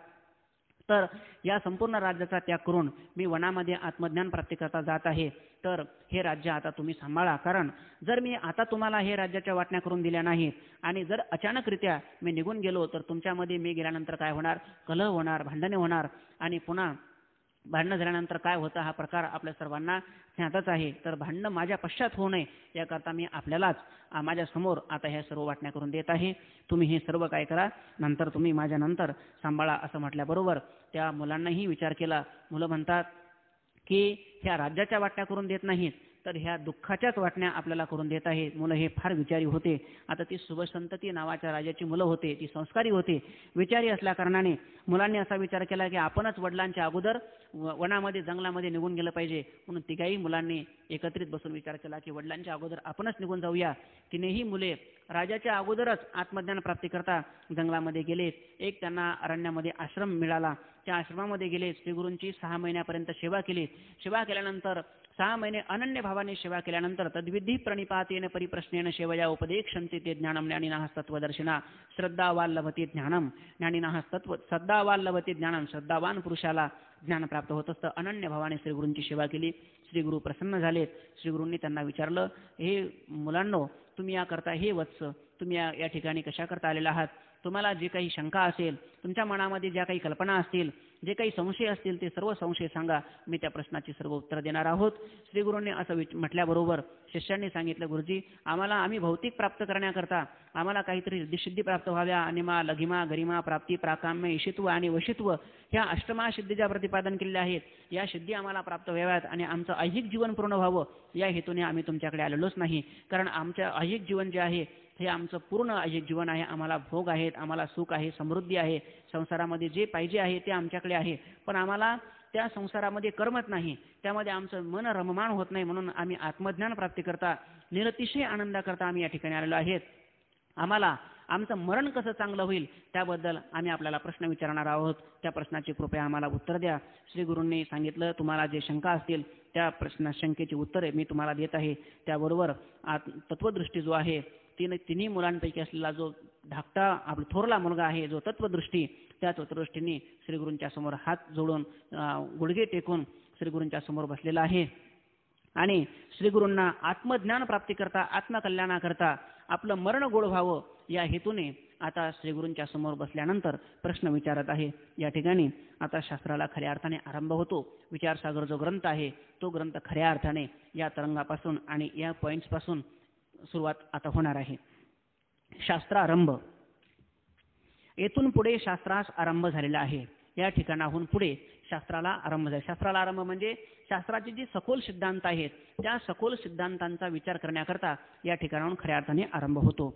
[SPEAKER 1] तर या संपूर्ण राज्याचा त्याग करून मी वनामध्ये आत्मज्ञान प्राप्तीकरता जात आहे, तर हे राज्य आता तुम्ही सांभाळा. कारण जर मी आता तुम्हाला हे राज्याच्या वाटण्या करून दिल्या नाहीत आणि जर अचानकरित्या मी निघून गेलो तर तुमच्यामध्ये मी गेल्यानंतर काय होणार, कलह होणार, भांडणे होणार आणि पुन्हा भांडणं झाल्यानंतर काय होतं हा प्रकार आपल्या सर्वांना ज्ञातच आहे. तर भांडणं माझ्या पश्चात होऊ नये याकरता मी आपल्यालाच माझ्यासमोर आता ह्या सर्व वाटण्या करून देत आहे. तुम्ही हे सर्व काय करा, नंतर तुम्ही माझ्या नंतर सांभाळा. असं म्हटल्याबरोबर त्या मुलांनाही विचार केला. मुलं म्हणतात की ह्या राज्याच्या वाटण्या करून देत नाहीत तर ह्या दुःखाच्याच वाटण्या आपल्याला करून देत आहे. मुलं हे फार विचारी होते. आता ती शुभसंतती नावाच्या राजाची मुलं होते, ती संस्कारी होते, विचारी असल्याकारणाने मुलांनी असा विचार केला की आपणच वडिलांच्या अगोदर वनामध्ये जंगलामध्ये निघून गेलं पाहिजे. म्हणून तिघाही मुलांनी एकत्रित बसून विचार केला की वडिलांच्या अगोदर आपणच निघून जाऊया. तिनेही मुले राजाच्या अगोदरच आत्मज्ञान प्राप्ती करता जंगलामध्ये गेले. एक त्यांना अरण्यामध्ये आश्रम मिळाला. त्या आश्रमामध्ये गेले. श्रीगुरूंची 6 महिन्यापर्यंत सेवा केली. सेवा केल्यानंतर 6 महिने अनन्य भावाने सेवा केल्यानंतर तद्विधी प्रणिपातेन परिप्रश्नेन सेवया उपदेक्षन्ते ते ज्ञानम ज्ञानिनः तत्वदर्शिना श्रद्धावान लभते ज्ञानम ज्ञानिनः तत्व श्रद्धावान लभते ज्ञानम. श्रद्धावान पुरुषाला ज्ञान प्राप्त होत असतं. अनन्य भावाने श्रीगुरूंची सेवा केली. श्रीगुरू प्रसन्न झालेत. श्रीगुरूंनी त्यांना विचारलं, हे मुलांनो, तुम्ही याकरता हे वत्स तुम्ही या ठिकाणी कशाकरता आलेला आहात? तुम्हाला जे काही शंका असेल, तुमच्या मनामध्ये ज्या काही कल्पना असतील, जे काही संशय असतील ते सर्व संशय सांगा, मी त्या प्रश्नाची सर्व उत्तर देणार आहोत. श्रीगुरूंनी असं म्हटल्याबरोबर शिष्यांनी सांगितलं, गुरुजी आम्ही भौतिक प्राप्त करण्याकरता आम्हाला काहीतरी रिद्धिसिद्धी प्राप्त व्हाव्या. अनिमा लघिमा गरिमा प्राप्ती प्राकाम्य ईशित्व आणि वशित्व ह्या अष्टमा सिद्धी ज्या प्रतिपादन केलेल्या आहेत या सिद्धी आम्हाला प्राप्त व्हाव्यात आणि आमचं ऐहिक जीवन पूर्ण व्हावं या हेतूने आम्ही तुमच्याकडे आलेलोच नाही. कारण आमचं ऐहिक जीवन जे आहे हे आमचं पूर्ण ऐहिक जीवन आहे. आम्हाला भोग आहेत, आम्हाला सुख आहे, समृद्धी आहे, संसारामध्ये जे पाहिजे आहे ते आमच्याकडे आहे, पण आम्हाला त्या संसारामध्ये करमत नाही, त्यामध्ये आमचं मन रममाण होत नाही. म्हणून आम्ही आत्मज्ञान प्राप्ती करता निरतिशय आनंदाकरता आम्ही या ठिकाणी आलेलो आहेत. आम्हाला आमचं मरण कसं चांगलं होईल त्याबद्दल आम्ही आपल्याला प्रश्न विचारणार आहोत. त्या प्रश्नाची कृपया आम्हाला उत्तर द्या. श्री गुरूंनी सांगितलं, तुम्हाला जे शंका असतील त्या शंकेची उत्तरे मी तुम्हाला देत आहे. त्याबरोबर तत्वदृष्टी जो आहे तिन्ही मुलांपैकी असलेला जो धाकटा आपला थोरला मुलगा आहे जो तत्वदृष्टी, त्या तत्वदृष्टीने श्रीगुरूंच्या समोर हात जोडून गुडघे टेकून श्रीगुरूंच्या समोर बसलेला आहे आणि श्रीगुरूंना आत्मज्ञान प्राप्ती करता आत्मकल्याणाकरता आपलं मरण गोड व्हावं या हेतूने आता श्रीगुरूंच्या समोर बसल्यानंतर प्रश्न विचारत आहे. या ठिकाणी आता शास्त्राला खऱ्या अर्थाने आरंभ होतो. विचारसागर जो ग्रंथ आहे तो ग्रंथ खऱ्या अर्थाने या तरंगापासून आणि या पॉईंट्सपासून सुरुवात आता होणार आहे. शास्त्रारंभ. येथून पुढे शास्त्रास आरंभ झालेला आहे. या ठिकाणाहून पुढे शास्त्राला आरंभ झाला. शास्त्राला आरंभ म्हणजे शास्त्राचे जे सखोल सिद्धांत आहेत त्या सखोल सिद्धांतांचा विचार करण्याकरता या ठिकाणाहून खऱ्या अर्थाने आरंभ होतो.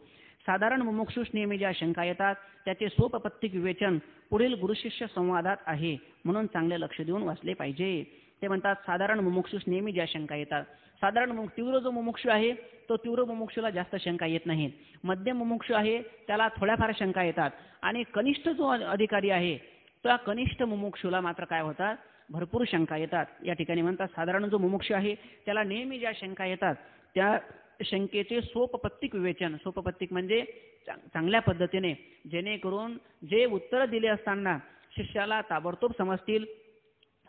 [SPEAKER 1] साधारण मुमुक्षुस नेहमी ज्या शंका येतात त्याचे सोपपत्तिक विवेचन पुढील गुरुशिष्य संवादात आहे, म्हणून चांगले लक्ष देऊन वाचले पाहिजे. ते म्हणतात, साधारण मुमुक्षुस नेहमी ज्या शंका येतात. साधारण तीव्र जो मुमुक्षु आहे तो तीव्र मुमुक्षुला जास्त शंका येत नाहीत. मध्यम मुमुक्षु आहे त्याला थोड्याफार शंका येतात आणि कनिष्ठ जो अधिकारी आहे त्या कनिष्ठ मुमुक्षुला मात्र काय होतात, भरपूर शंका येतात. या ठिकाणी म्हणतात साधारण जो मुमुक्षु आहे त्याला नेहमी ज्या शंका येतात त्या शंकेचे सोपपत्तिक विवेचन. सोपपत्तिक म्हणजे चांगल्या पद्धतीने, जेणेकरून जे उत्तर दिले असताना शिष्याला ताबडतोब समजतील,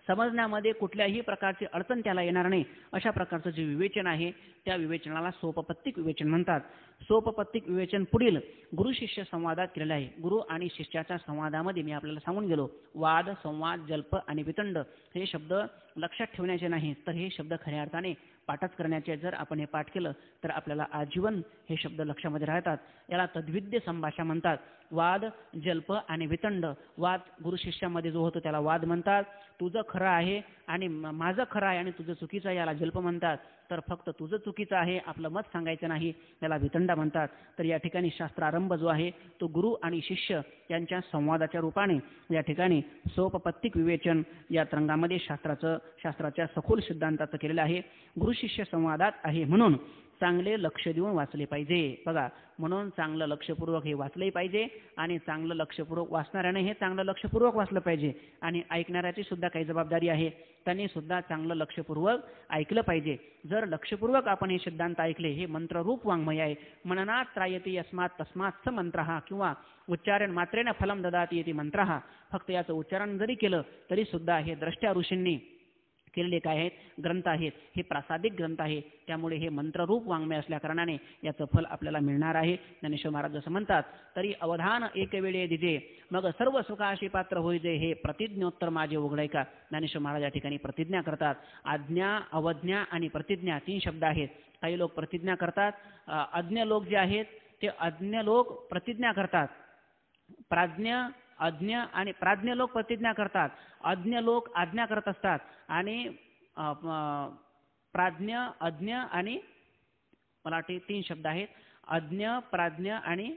[SPEAKER 1] समजण्यामध्ये कुठल्याही प्रकारची अडचण त्याला येणार नाही, अशा प्रकारचं जे विवेचन आहे त्या विवेचनाला सोपपत्तिक विवेचन म्हणतात. सोपपत्तिक विवेचन पुढील गुरु शिष्य संवादात केलेलं आहे. गुरु आणि शिष्याच्या संवादामध्ये मी आपल्याला सांगून गेलो, वाद, संवाद, जल्प आणि वितंड हे शब्द लक्षात ठेवण्याचे नाही, तर हे शब्द खऱ्या अर्थाने पाठच करण्याचे. जर आपण हे पाठ केलं तर आपल्याला आजीवन हे शब्द लक्षामध्ये राहतात. याला तद्विद्य संभाषा म्हणतात. वाद, जल्प आणि वितंड. वाद गुरु शिष्यामध्ये जो होतो त्याला वाद म्हणतात. तुझं खरं आहे आणि माझं खरं आहे आणि तुझं चुकीचं आहे याला जल्प म्हणतात. तर फक्त तुझं चुकीचं आहे आपलं मत सांगायचं नाही त्याला वितंडा म्हणतात. तर या ठिकाणी शास्त्रारंभ जो आहे तो गुरु आणि शिष्य यांच्या संवादाच्या रूपाने या ठिकाणी सोपपत्तिक विवेचन या तरंगामध्ये शास्त्राच्या सखोल सिद्धांताचं केलेलं आहे. गुरु शिष्य संवादात आहे म्हणून चांगले लक्ष देऊन वाचले पाहिजे. बघा, म्हणून चांगलं लक्षपूर्वक हे वाचलंही पाहिजे आणि चांगलं लक्षपूर्वक वाचणाऱ्याने हे चांगलं लक्षपूर्वक वाचलं पाहिजे आणि ऐकणाऱ्याची सुद्धा काही जबाबदारी आहे, त्यांनी सुद्धा चांगलं लक्षपूर्वक ऐकलं पाहिजे. जर लक्षपूर्वक आपण हे सिद्धांत ऐकले, हे मंत्ररूप वाङ्मय आहे. मननात त्रायती यस्मात् तस्मात् स मंत्रः, किंवा उच्चारण मात्रेन फलम ददाति इति मंत्रः. फक्त याचं उच्चारण जरी केलं तरी सुद्धा हे द्रष्ट्या ऋषींनी केलेले काय आहेत ग्रंथ आहेत, हे प्रासादिक ग्रंथ आहे. त्यामुळे हे मंत्ररूप वाङ्मय असल्या कारणाने याचं फल आपल्याला मिळणार आहे. ज्ञानेश्वर महाराज जसं म्हणतात, तरी अवधान एक वेळे दिजे मग सर्व सुखाशी पात्र होईजे, हे प्रतिज्ञोत्तर माझे उघडाय का. ज्ञानेश्वर महाराज या ठिकाणी प्रतिज्ञा करतात. आज्ञा, अवज्ञा आणि प्रतिज्ञा 3 शब्द आहेत. काही लोक प्रतिज्ञा करतात, अज्ञ लोक जे आहेत ते अज्ञ लोक प्रतिज्ञा करतात. प्राज्ञ लोक प्रतिज्ञा करतात, अज्ञ लोक आज्ञा करत असतात. आणि प्राज्ञ, अज्ञ आणि मला वाटते 3 शब्द आहेत. अज्ञ, प्राज्ञ आणि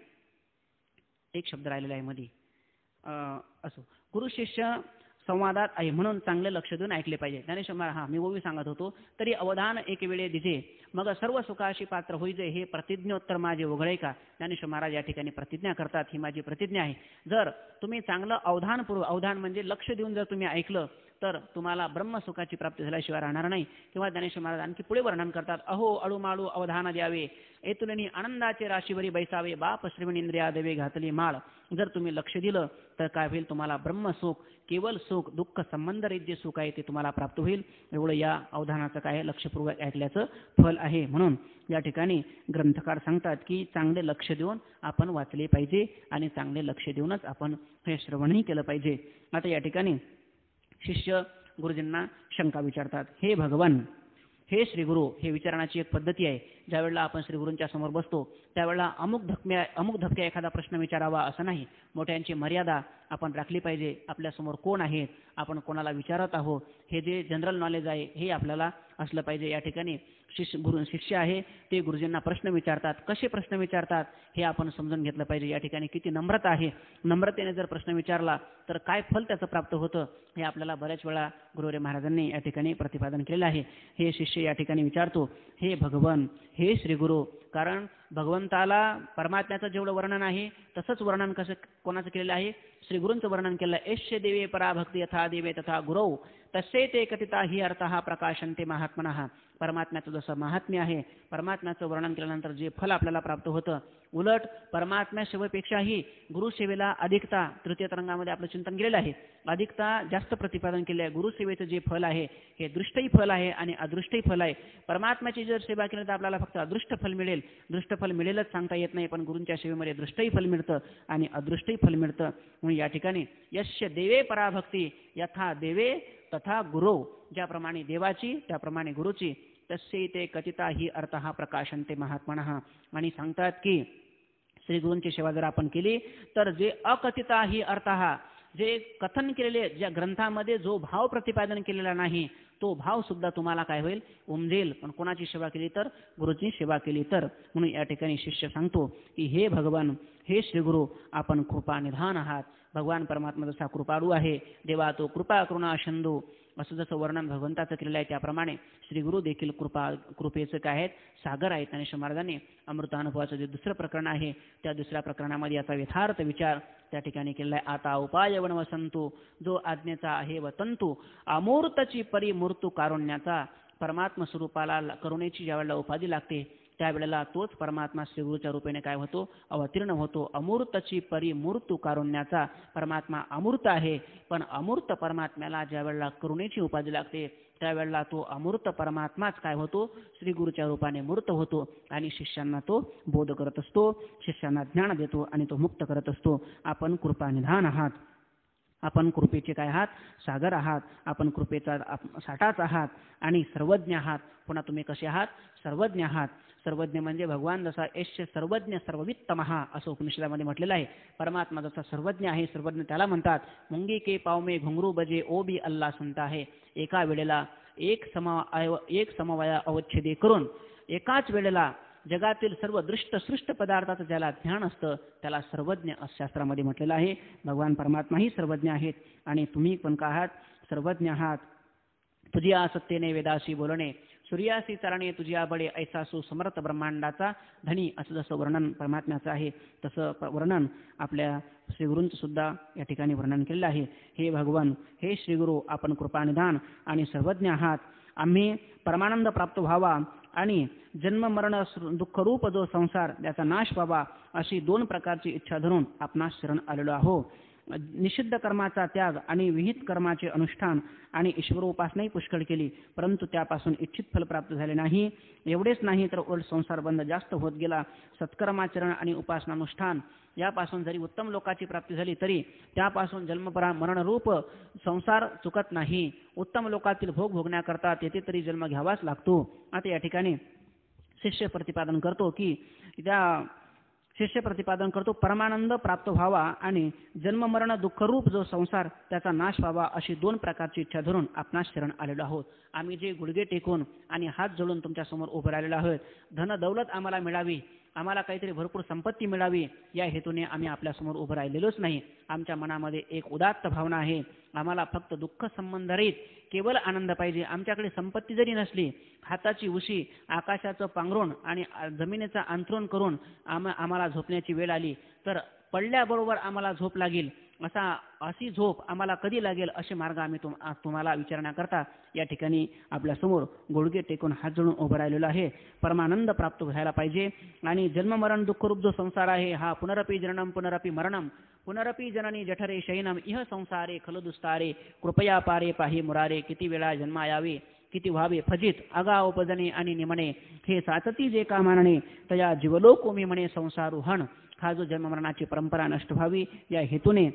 [SPEAKER 1] एक शब्द राहिलेला आहे मध्ये. असो, गुरु शिष्य संवादात आहे म्हणून चांगले लक्ष देऊन ऐकले पाहिजे. ज्ञानेश्वर महाराज मी ओवी सांगत होतो, तरी अवधान एक वेळे दिजे मग सर्व सुखाशी पात्र होईजे, हे प्रतिज्ञोत्तर माझे उघडे का. ज्ञानेश्वर महाराज या ठिकाणी प्रतिज्ञा करतात, ही माझी प्रतिज्ञा आहे. जर तुम्ही चांगलं अवधान म्हणजे लक्ष देऊन जर तुम्ही ऐकलं तर तुम्हाला ब्रह्मसुखाची प्राप्ती झाल्याशिवाय राहणार नाही. किंवा ज्ञानेश्वर महाराज आणखी पुढे वर्णन करतात, अहो अळूमाळू अवधान द्यावे, एतुलनी आनंदाचे राशीवरी बैसावे, बाप श्रीमन इंद्रिया देवे घातली माळ. जर तुम्ही लक्ष दिलं तर काय होईल, तुम्हाला ब्रह्मसुख, केवळ सुख, दुःख संबंधरहित जे सुख आहे ते तुम्हाला प्राप्त होईल. एवढं या अवधानाचं काय लक्षपूर्वक ऐकल्याचं फल आहे. म्हणून या ठिकाणी ग्रंथकार सांगतात की चांगले लक्ष देऊन आपण वाचले पाहिजे आणि चांगले लक्ष देऊनच आपण हे श्रवणही केलं पाहिजे. आता या ठिकाणी शिष्य गुरुजींना शंका विचारतात, हे भगवान, हे श्रीगुरु. हे विचारण्याची एक पद्धती आहे. ज्यावेळेला आपण श्रीगुरूंच्या समोर बसतो त्यावेळेला अमुक धक्क्या एखादा प्रश्न विचारावा असं नाही. मोठ्यांची मर्यादा आपण राखली पाहिजे. आपल्यासमोर कोण आहेत, आपण कोणाला विचारत आहोत, हे जे जनरल नॉलेज आहे हे आपल्याला असलं पाहिजे. या ठिकाणी शिष्य आहे ते गुरुजींना प्रश्न विचारतात. कसे प्रश्न विचारतात हे आपण समजून घेतलं पाहिजे. या ठिकाणी किती नम्रता आहे. नम्रतेने जर प्रश्न विचारला तर काय फल त्याचं प्राप्त होतं हे आपल्याला बऱ्याच वेळा गुरुवर्य महाराजांनी या ठिकाणी प्रतिपादन केलेलं आहे. हे शिष्य या ठिकाणी विचारतो, हे भगवान, हे श्रीगुरु. कारण भगवंताला परमात्म्याचं जेवढं वर्णन आहे तसंच वर्णन कोणाचं केलेलं आहे, श्रीगुरूंचं वर्णन केलं आहे. एष्य देवे पराभक्ती यथा देवे तथा गुरौ तसे ते कथिता ही अर्थः प्रकाशन्ते महात्मनः. परमात्म्याचं जसं महात्म्य आहे, परमात्म्याचं वर्णन केल्यानंतर जे फल आपल्याला प्राप्त होतं, उलट परमात्म्या सेवेपेक्षाही गुरुसेवेला अधिकता, तृतीय तरंगामध्ये आपलं चिंतन केलेलं आहे, अधिकता जास्त प्रतिपादन केले आहे. गुरुसेवेचं जे फल आहे हे दृष्टही फल आहे आणि अदृष्टही फल आहे. परमात्म्याची जर सेवा केली तर आपल्याला फक्त अदृष्ट फल मिळेल. दृष्ट फल मिळेलच सांगता येत नाही, पण गुरूंच्या सेवेमध्ये दृष्टही फल मिळतं आणि अदृष्टही फल मिळतं. म्हणून या ठिकाणी यस्य देवे पराभक्ती यथा देवे तथा गुरौ. ज्याप्रमाणे देवाची त्याप्रमाणे गुरुची. तसे ते कथिता ही अर्थः प्रकाशन्ते महात्मनः. आणि सांगतात की श्रीगुरूंची सेवा जर आपण केली तर जे अकथिता ही अर्थः, जे कथन केलेले, ज्या ग्रंथामध्ये जो भाव प्रतिपादन केलेला नाही तो भाव सुद्धा तुम्हाला काय होईल, उमजेल. पण कोणाची सेवा केली तर, गुरुची सेवा केली तर. म्हणून या ठिकाणी शिष्य सांगतो की हे भगवान, हे श्रीगुरु, आपण कृपा निधान आहात. भगवान परमात्मा जसा कृपाळू आहे, देवा तो कृपा करुणा सिंधू, असं जसं वर्णन भगवंताचं केलेलं आहे त्याप्रमाणे श्रीगुरु देखील कृपेचं काय आहेत, सागर आहेत. ज्ञानेश्वर महाराजांनी अमृतानुभवाचं जे दुसरं प्रकरण आहे त्या दुसऱ्या प्रकरणामध्ये याचा यथार्थ विचार त्या ठिकाणी केलेला आहे. आता उपाय वनवसंतू, जो आज्ञेचा आहे वतंतू, अमूर्तची परी मूर्तू कारुण्याचा. परमात्म स्वरूपाला करुणेची ज्यावेळेला उपाधी लागते त्यावेळेला तोच परमात्मा श्रीगुरूच्या रूपेने काय होतो, अवतीर्ण होतो. अमूर्तची परी मूर्त कारुण्याचा परमात्मा अमूर्त आहे, पण अमूर्त परमात्म्याला ज्या वेळेला करुणेची उपाधी लागते त्यावेळेला तो अमूर्त परमात्माच काय होतो, श्रीगुरूच्या रूपाने मूर्त होतो आणि शिष्यांना तो बोध करत असतो, शिष्यांना ज्ञान देतो आणि तो मुक्त करत असतो. आपण कृपानिधान आहात, आपण कृपेचे काय आहात, सागर आहात, आपण कृपेचा साठाच आहात आणि सर्वज्ञ आहात. पुन्हा तुम्ही कसे आहात, सर्वज्ञ आहात. सर्वज्ञ म्हणजे भगवान जसा यश्य सर्वज्ञ सर्ववित्तमहा असं उपनिषदामध्ये म्हटलेलं आहे. परमात्मा जसा सर्वज्ञ आहे, सर्वज्ञ त्याला म्हणतात. मुंगी के पाव में घुंगरू बजे ओ बी अल्लाह सुनता है. एका वेळेला एक समवाया अवच्छेदी करून एकाच वेळेला जगातील सर्व दृष्ट सृष्ट पदार्थाचं ज्याला ज्ञान असतं त्याला सर्वज्ञ असं शास्त्रामध्ये म्हटलेलं आहे. भगवान परमात्माही सर्वज्ञ आहेत आणि तुम्ही पण का आहात, सर्वज्ञ आहात. तुझ्या सत्तेने वेदाशी बोलणे, सूर्यासी चालणे तुझ्या बडे ऐसा सुसमर्थ ब्रह्मांडाचा धनी, असं जसं वर्णन परमात्म्याचं आहे तसं वर्णन आपल्या श्रीगुरूंचं सुद्धा या ठिकाणी वर्णन केलेलं आहे. हे भगवान, हे श्रीगुरू, आपण कृपानिधान आणि सर्वज्ञ आहात. आम्ही परमानंद प्राप्त व्हावा आणि जन्म मरण दुःखरूप जो संसार त्याचा नाश व्हावा अशी दोन प्रकारची इच्छा धरून आपणास शरण आलेलो आहो. निषिद्ध कर्माचा त्याग आणि विहित कर्माचे अनुष्ठान आणि ईश्वर उपासनाही पुष्कळ केली, परंतु त्यापासून इच्छित फल प्राप्त झाले नाही. एवढेच नाही तर उलट संसार बंध जास्त होत गेला. सत्कर्माचरण आणि उपासनानुष्ठान यापासून जरी उत्तम लोकाची प्राप्ती झाली तरी त्यापासून जन्मपरा मरणरूप संसार चुकत नाही. उत्तम लोकातील भोग भोगण्याकरता तेथे तरी जन्म घ्यावाच लागतो. आता या ठिकाणी शिष्य प्रतिपादन करतो परमानंद प्राप्त व्हावा आणि जन्ममरण दुःखरूप जो संसार त्याचा नाश व्हावा अशी दोन प्रकारची इच्छा धरून आपणास शरण आलेलो आहोत. आम्ही जे गुडघे टेकून आणि हात जोडून तुमच्या समोर उभे राहिलेलो आहोत, धन दौलत आम्हाला मिळावी, आम्हाला काहीतरी भरपूर संपत्ती मिळावी या हेतूने आम्ही आपल्यासमोर उभं राहिलेलोच नाही. आमच्या मनामध्ये एक उदात्त भावना आहे. आम्हाला फक्त दुःख संबंधरहित केवळ आनंद पाहिजे. आमच्याकडे संपत्ती जरी नसली, हाताची उशी आकाशाचं पांघरून आणि जमिनीचं अंथरूण करून आम्हाला झोपण्याची वेळ आली तर पडल्याबरोबर आम्हाला झोप लागेल, अशी झोप आम्हाला कधी लागेल असे मार्ग आम्ही तुम्हाला विचारण्याकरता या ठिकाणी आपल्यासमोर गुडघे टेकून हात जोडून उभं राहिलेलो आहे. परमानंद प्राप्त व्हायला पाहिजे आणि जन्ममरण दुःखरूप जो संसार आहे हा पुनरपी जननम पुनरपी मरणम पुनरपी जननी जठरे शयनम इह संसारे खलदुस्तारे कृपया पारे पाही मुरारे. किती वेळा जन्मा यावे, किती व्हावे फजित आगाव उपजने आणि निमणे, हे सातती जे का मानणे तया जीवलोक मी म्हणे संसारुहण. हा जो जन्ममरणाची परंपरा नष्ट व्हावी या हेतूने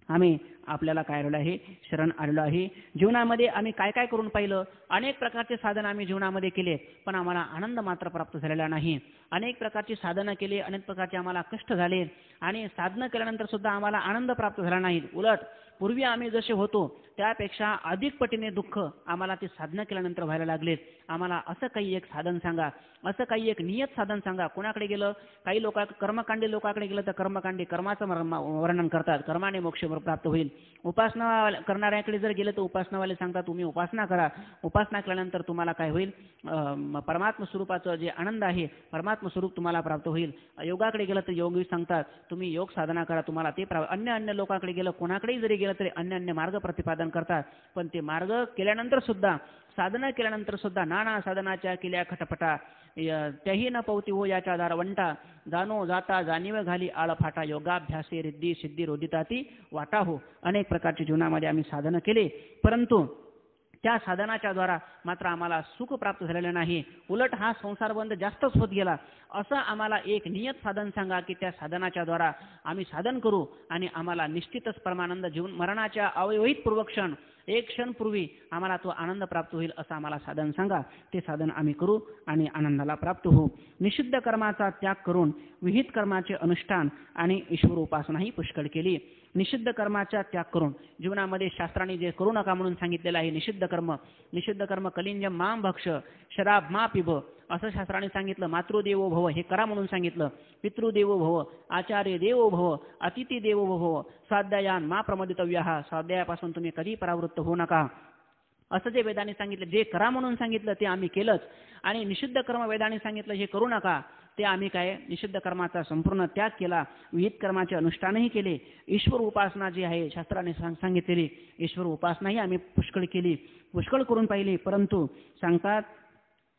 [SPEAKER 1] आम्ही आपल्याला काय आलेलो आहे, शरण आलेलो आहे. जीवनामध्ये आम्ही काय काय करून पाहिलं, अनेक प्रकारचे साधन आम्ही जीवनामध्ये केले, पण आम्हाला आनंद मात्र प्राप्त झालेला नाही. अनेक प्रकारची साधनं केली, अनेक प्रकारचे आम्हाला कष्ट झाले आणि साधनं केल्यानंतर सुद्धा आम्हाला आनंद प्राप्त झाला नाही. उलट पूर्वी आम्ही जसे होतो त्यापेक्षा अधिक पटीने दुःख आम्हाला ते साधनं केल्यानंतर व्हायला लागलेत. आम्हाला असं काही एक साधन सांगा, असं काही एक नियत साधन सांगा. कोणाकडे गेलं, काही लोक कर्मकांडी लोकांकडे गेलं तर कर्मकांडी कर्माचं वर्णन करतात, कर्माने मोक्ष प्राप्त होईल. उपासना करणाऱ्याकडे जर गेलं तर उपासनावाले सांगतात तुम्ही उपासना करा, उपासना केल्यानंतर तुम्हाला काय होईल, परमात्म स्वरूपाचं जे आनंद आहे परमात्म स्वरूप तुम्हाला प्राप्त होईल. योगाकडे गेलं तर योगी सांगतात तुम्ही योग साधना करा, तुम्हाला ते अन्य लोकांकडे गेलं, कोणाकडेही जरी गेलं तरी अन्य मार्ग प्रतिपादन करतात. पण ते मार्ग केल्यानंतर सुद्धा, साधना केल्यानंतर सुद्धा नाना साधनाच्या केल्या खटपटा त्याही न पवती हो याच्या दारवंटा, जाणो जाता जाणीव घाली आळ फाटा, योगाभ्यासे रिद्धी सिद्धी रोदिताती वाटा हो. अनेक प्रकारच्या जीवनामध्ये आम्ही साधनं केले, परंतु त्या साधनाच्या द्वारा मात्र आम्हाला सुख प्राप्त झालेलं नाही. उलट हा संसार बंध जास्तच होत गेला. असं आम्हाला एक नियत साधन सांगा की त्या साधनाच्या द्वारा आम्ही साधन करू आणि आम्हाला निश्चितच परमानंद जीवन मरणाच्या अवयवित पूर्व क्षण एक क्षण पूर्वी आम्हाला तो आनंद प्राप्त होईल असं आम्हाला साधन सांगा. ते साधन आम्ही करू आणि आनंदाला प्राप्त होऊ. निषिद्ध कर्माचा त्याग करून विहित कर्माचे अनुष्ठान आणि ईश्वर उपासनाही पुष्कळ केली. निषिद्ध कर्माचा त्याग करून जीवनामध्ये शास्त्राने जे करू नका म्हणून सांगितलेलं आहे निषिद्ध कर्म कलिंजम माम भक्ष शराब मा पिब असं शास्त्राने सांगितलं. मातृदेवो भव हे करा म्हणून सांगितलं. पितृदेवो भव, आचार्य देवो भव, अतिथी देवो भव, स्वाध्यायान मा प्रमोदितव्यः, स्वाध्यायापासून तुम्ही कधी परावृत्त होऊ नका असं जे वेदाने सांगितलं, जे करा म्हणून सांगितलं ते आम्ही केलंच. आणि निषिद्ध कर्म वेदाने सांगितलं हे करू नका, ते आम्ही काय निषिद्ध कर्माचा संपूर्ण त्याग केला, विहित कर्माचे अनुष्ठानही केले. ईश्वर उपासना जी आहे शास्त्राने सांगितलेली ईश्वर उपासनाही आम्ही पुष्कळ केली, पुष्कळ करून पाहिली. परंतु सांगतात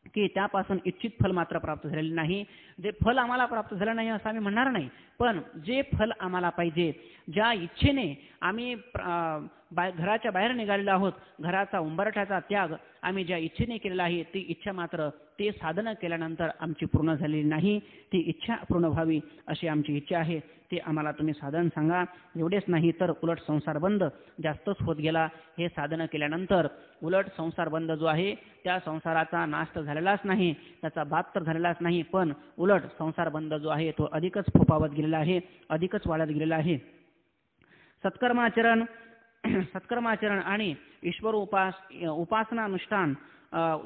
[SPEAKER 1] की त्यापासून इच्छित फल मात्र प्राप्त झालेले नाही. जे फल आम्हाला प्राप्त झालं नाही असं आम्ही म्हणणार नाही, पण जे फल आम्हाला पाहिजे, ज्या इच्छेने आम्ही घराच्या बाहेर निघालेलो आहोत, घराचा उंबरठ्याचा त्याग आम्ही ज्या इच्छेने केलेला आहे, ती इच्छा मात्र ते साधन केल्यानंतर आमची पूर्ण झालेली नाही. ती इच्छा पूर्ण व्हावी अशी आमची इच्छा आहे. ते आम्हाला तुम्ही साधन सांगा. एवढेच नाही तर उलट संसार बंद जास्तच होत गेला. हे साधन केल्यानंतर उलट संसार बंद जो आहे त्या संसाराचा नाश तर झालेलाच नाही, त्याचा बात तर झालेलाच नाही, पण उलट संसार बंद जो आहे तो अधिकच फोपावत गेलेला आहे, अधिकच वाढत गेलेला आहे. सत्कर्माचरण सत्कर्माचरण आणि ईश्वर उपासनानुष्ठान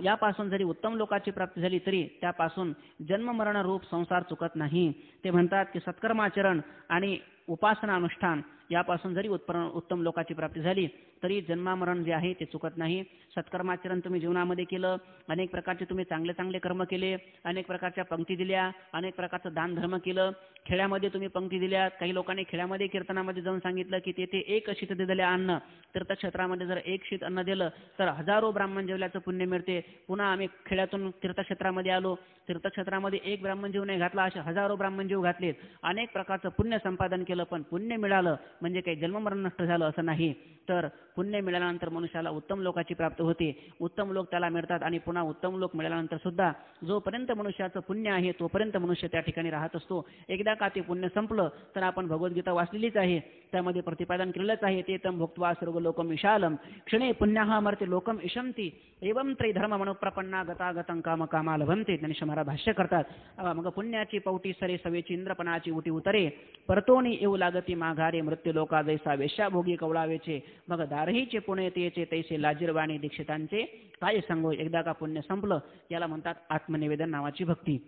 [SPEAKER 1] यापासून जरी उत्तम लोकाची प्राप्ती झाली तरी त्यापासून जन्ममरण रूप संसार चुकत नाही. ते म्हणतात की सत्कर्माचरण आणि उपासनानुष्ठान यापासून जरी उत्तम लोकाची प्राप्ती झाली तरी जन्मामरण जे आहे ते चुकत नाही. सत्कर्माचरण तुम्ही जीवनामध्ये केलं, अनेक प्रकारचे तुम्ही चांगले चांगले कर्म केले, अनेक प्रकारच्या पंक्ती दिल्या, अनेक प्रकारचं दान धर्म केलं, खेड्यामध्ये तुम्ही पंक्ती दिल्या. काही लोकांनी खेड्यामध्ये कीर्तनामध्ये जाऊन सांगितलं की तेथे एक शीत दिलेले अन्न, तीर्थक्षेत्रामध्ये जर एक शीत अन्न दिलं तर हजारो ब्राह्मण जेवल्याचं पुण्य मिळते. पुन्हा आम्ही खेड्यातून तीर्थक्षेत्रामध्ये आलो, तीर्थक्षेत्रामध्ये एक ब्राह्मण जीव नाही घातला, असे हजारो ब्राह्मण जीव घातलेत, अनेक प्रकारचं पुण्य संपादन केलं, पण पुण्य मिळालं म्हणजे काही जन्ममरण नष्ट झालं असं नाही. तर पुण्य मिळाल्यानंतर मनुष्याला उत्तम लोकाची प्राप्ती होते, उत्तम लोक त्याला मिळतात. आणि पुन्हा उत्तम लोक मिळाल्यानंतर सुद्धा जोपर्यंत मनुष्याचं पुण्य आहे तोपर्यंत मनुष्य त्या ठिकाणी राहत असतो. एकदा का ते पुण्य संपलं तर आपण भगवद्गीता वाचलेलीच आहे, त्यामध्ये प्रतिपादन केलेलंच आहे, ते तम भुक्त्वा सर्व लोकम विशालम क्षणे पुण्यः मर्त्य लोकम इशंती एवं त्रैधर्म मनोप्रपन्ना गतागतं काम कामा लभंते. ज्ञानेश महाराज भाष्य करतात, मग पुण्याची पौटी सरे सवेची इंद्रपणाची उटी उतरे, परतोनी येऊ लागती माघारे मृत्यू लोका जैसा वेश्याभोगी कवळावेचे, मग दारहीचे पुणे तेचे तैसे लाजीरवाणी दीक्षितांचे काय सांगो. एकदा का पुण्य संपलं याला म्हणतात आत्मनिवेदन नावाची भक्ती.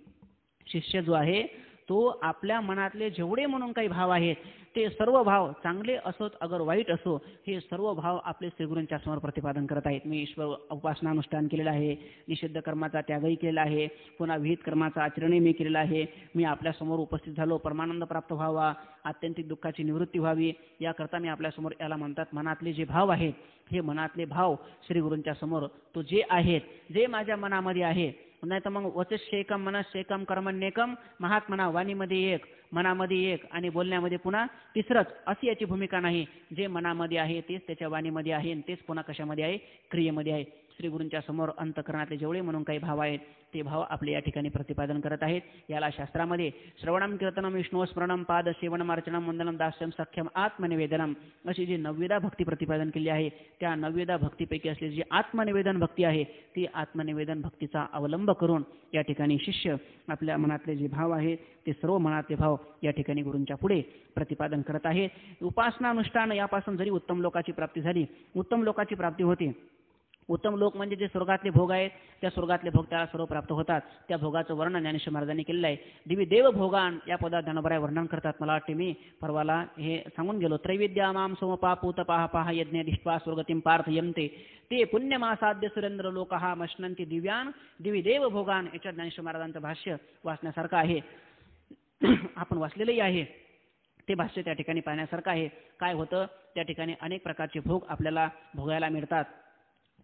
[SPEAKER 1] शिष्य जो आहे तो आपल्या मनातले जेवढे म्हणून काही भाव आहेत ते सर्व भाव चांगले असोत अगर वाईट असो, हे सर्व भाव आपले श्रीगुरूंच्या समोर प्रतिपादन करत आहेत. मी ईश्वर उपासनानुष्ठान केलेलं आहे, निषिद्ध कर्माचा त्यागही केलेला आहे, पुन्हा विहित कर्माचा आचरणही मी केलेला आहे. मी आपल्यासमोर उपस्थित झालो, परमानंद प्राप्त व्हावा, आत्यंतिक दुःखाची निवृत्ती व्हावी याकरता मी आपल्यासमोर, याला म्हणतात मनातले जे भाव आहेत. हे मनातले भाव श्रीगुरूंच्या समोर तो जे आहेत, जे माझ्या मनामध्ये आहे, नाही तर मग वचश्चेकम मनश्चेकम कर्मण्येकम, महात्मना वाणीमध्ये एक, मनामध्ये एक आणि बोलण्यामध्ये पुन्हा तिसरंच, अशी याची भूमिका नाही. जे मनामध्ये आहे तेच त्याच्या वाणीमध्ये आहे आणि तेच पुन्हा कशामध्ये आहे, क्रियेमध्ये आहे. श्रीगुरूंच्या समोर अंतकरणातले जेवढे म्हणून काही भाव आहेत ते भाव आपले या ठिकाणी प्रतिपादन करत आहेत. याला शास्त्रामध्ये श्रवणम कीर्तनम विष्णू स्मरणम पाद सेवनम अर्चनम वंदनम दास्यम सख्यम आत्मनिवेदनम अशी जी 9दा भक्ती प्रतिपादन केली आहे, त्या 9दा भक्तीपैकी असलेली जी आत्मनिवेदन भक्ती आहे ती आत्मनिवेदन भक्तीचा अवलंब करून या ठिकाणी शिष्य आपल्या मनातले जे भाव आहेत ते सर्व मनातले भाव या ठिकाणी गुरूंच्या पुढे प्रतिपादन करत आहे. उपासनानुष्ठान यापासून जरी उत्तम लोकाची प्राप्ती झाली, उत्तम लोकाची प्राप्ती होते. उत्तम लोक म्हणजे जे स्वर्गातले भोग आहेत, त्या स्वर्गातले भोग त्याला सर्व प्राप्त होतात. त्या भोगाचं वर्णन ज्ञानेश्वर महाराजांनी केलेलं आहे. दिव्य देव भोगान या पदात ज्ञानोबराय वर्णन करतात. मला वाटते मी परवाला हे सांगून गेलो. त्रैविद्या माम सोमपापूत पाह पाह यज्ञ दिष्टवा स्वर्गतीम पार्थयन्ते ते पुण्यमासाद्य सुरेंद्र लोकहा मश्नंती दिव्यान दिव्य देव भोगान. याच्यात ज्ञानेश्वर महाराजांचं भाष्य वाचण्यासारखं आहे, आपण वाचलेलंही आहे. ते भाष्य त्या ठिकाणी पाहण्यासारखं आहे. काय होतं त्या ठिकाणी अनेक प्रकारचे भोग आपल्याला भोगायला मिळतात,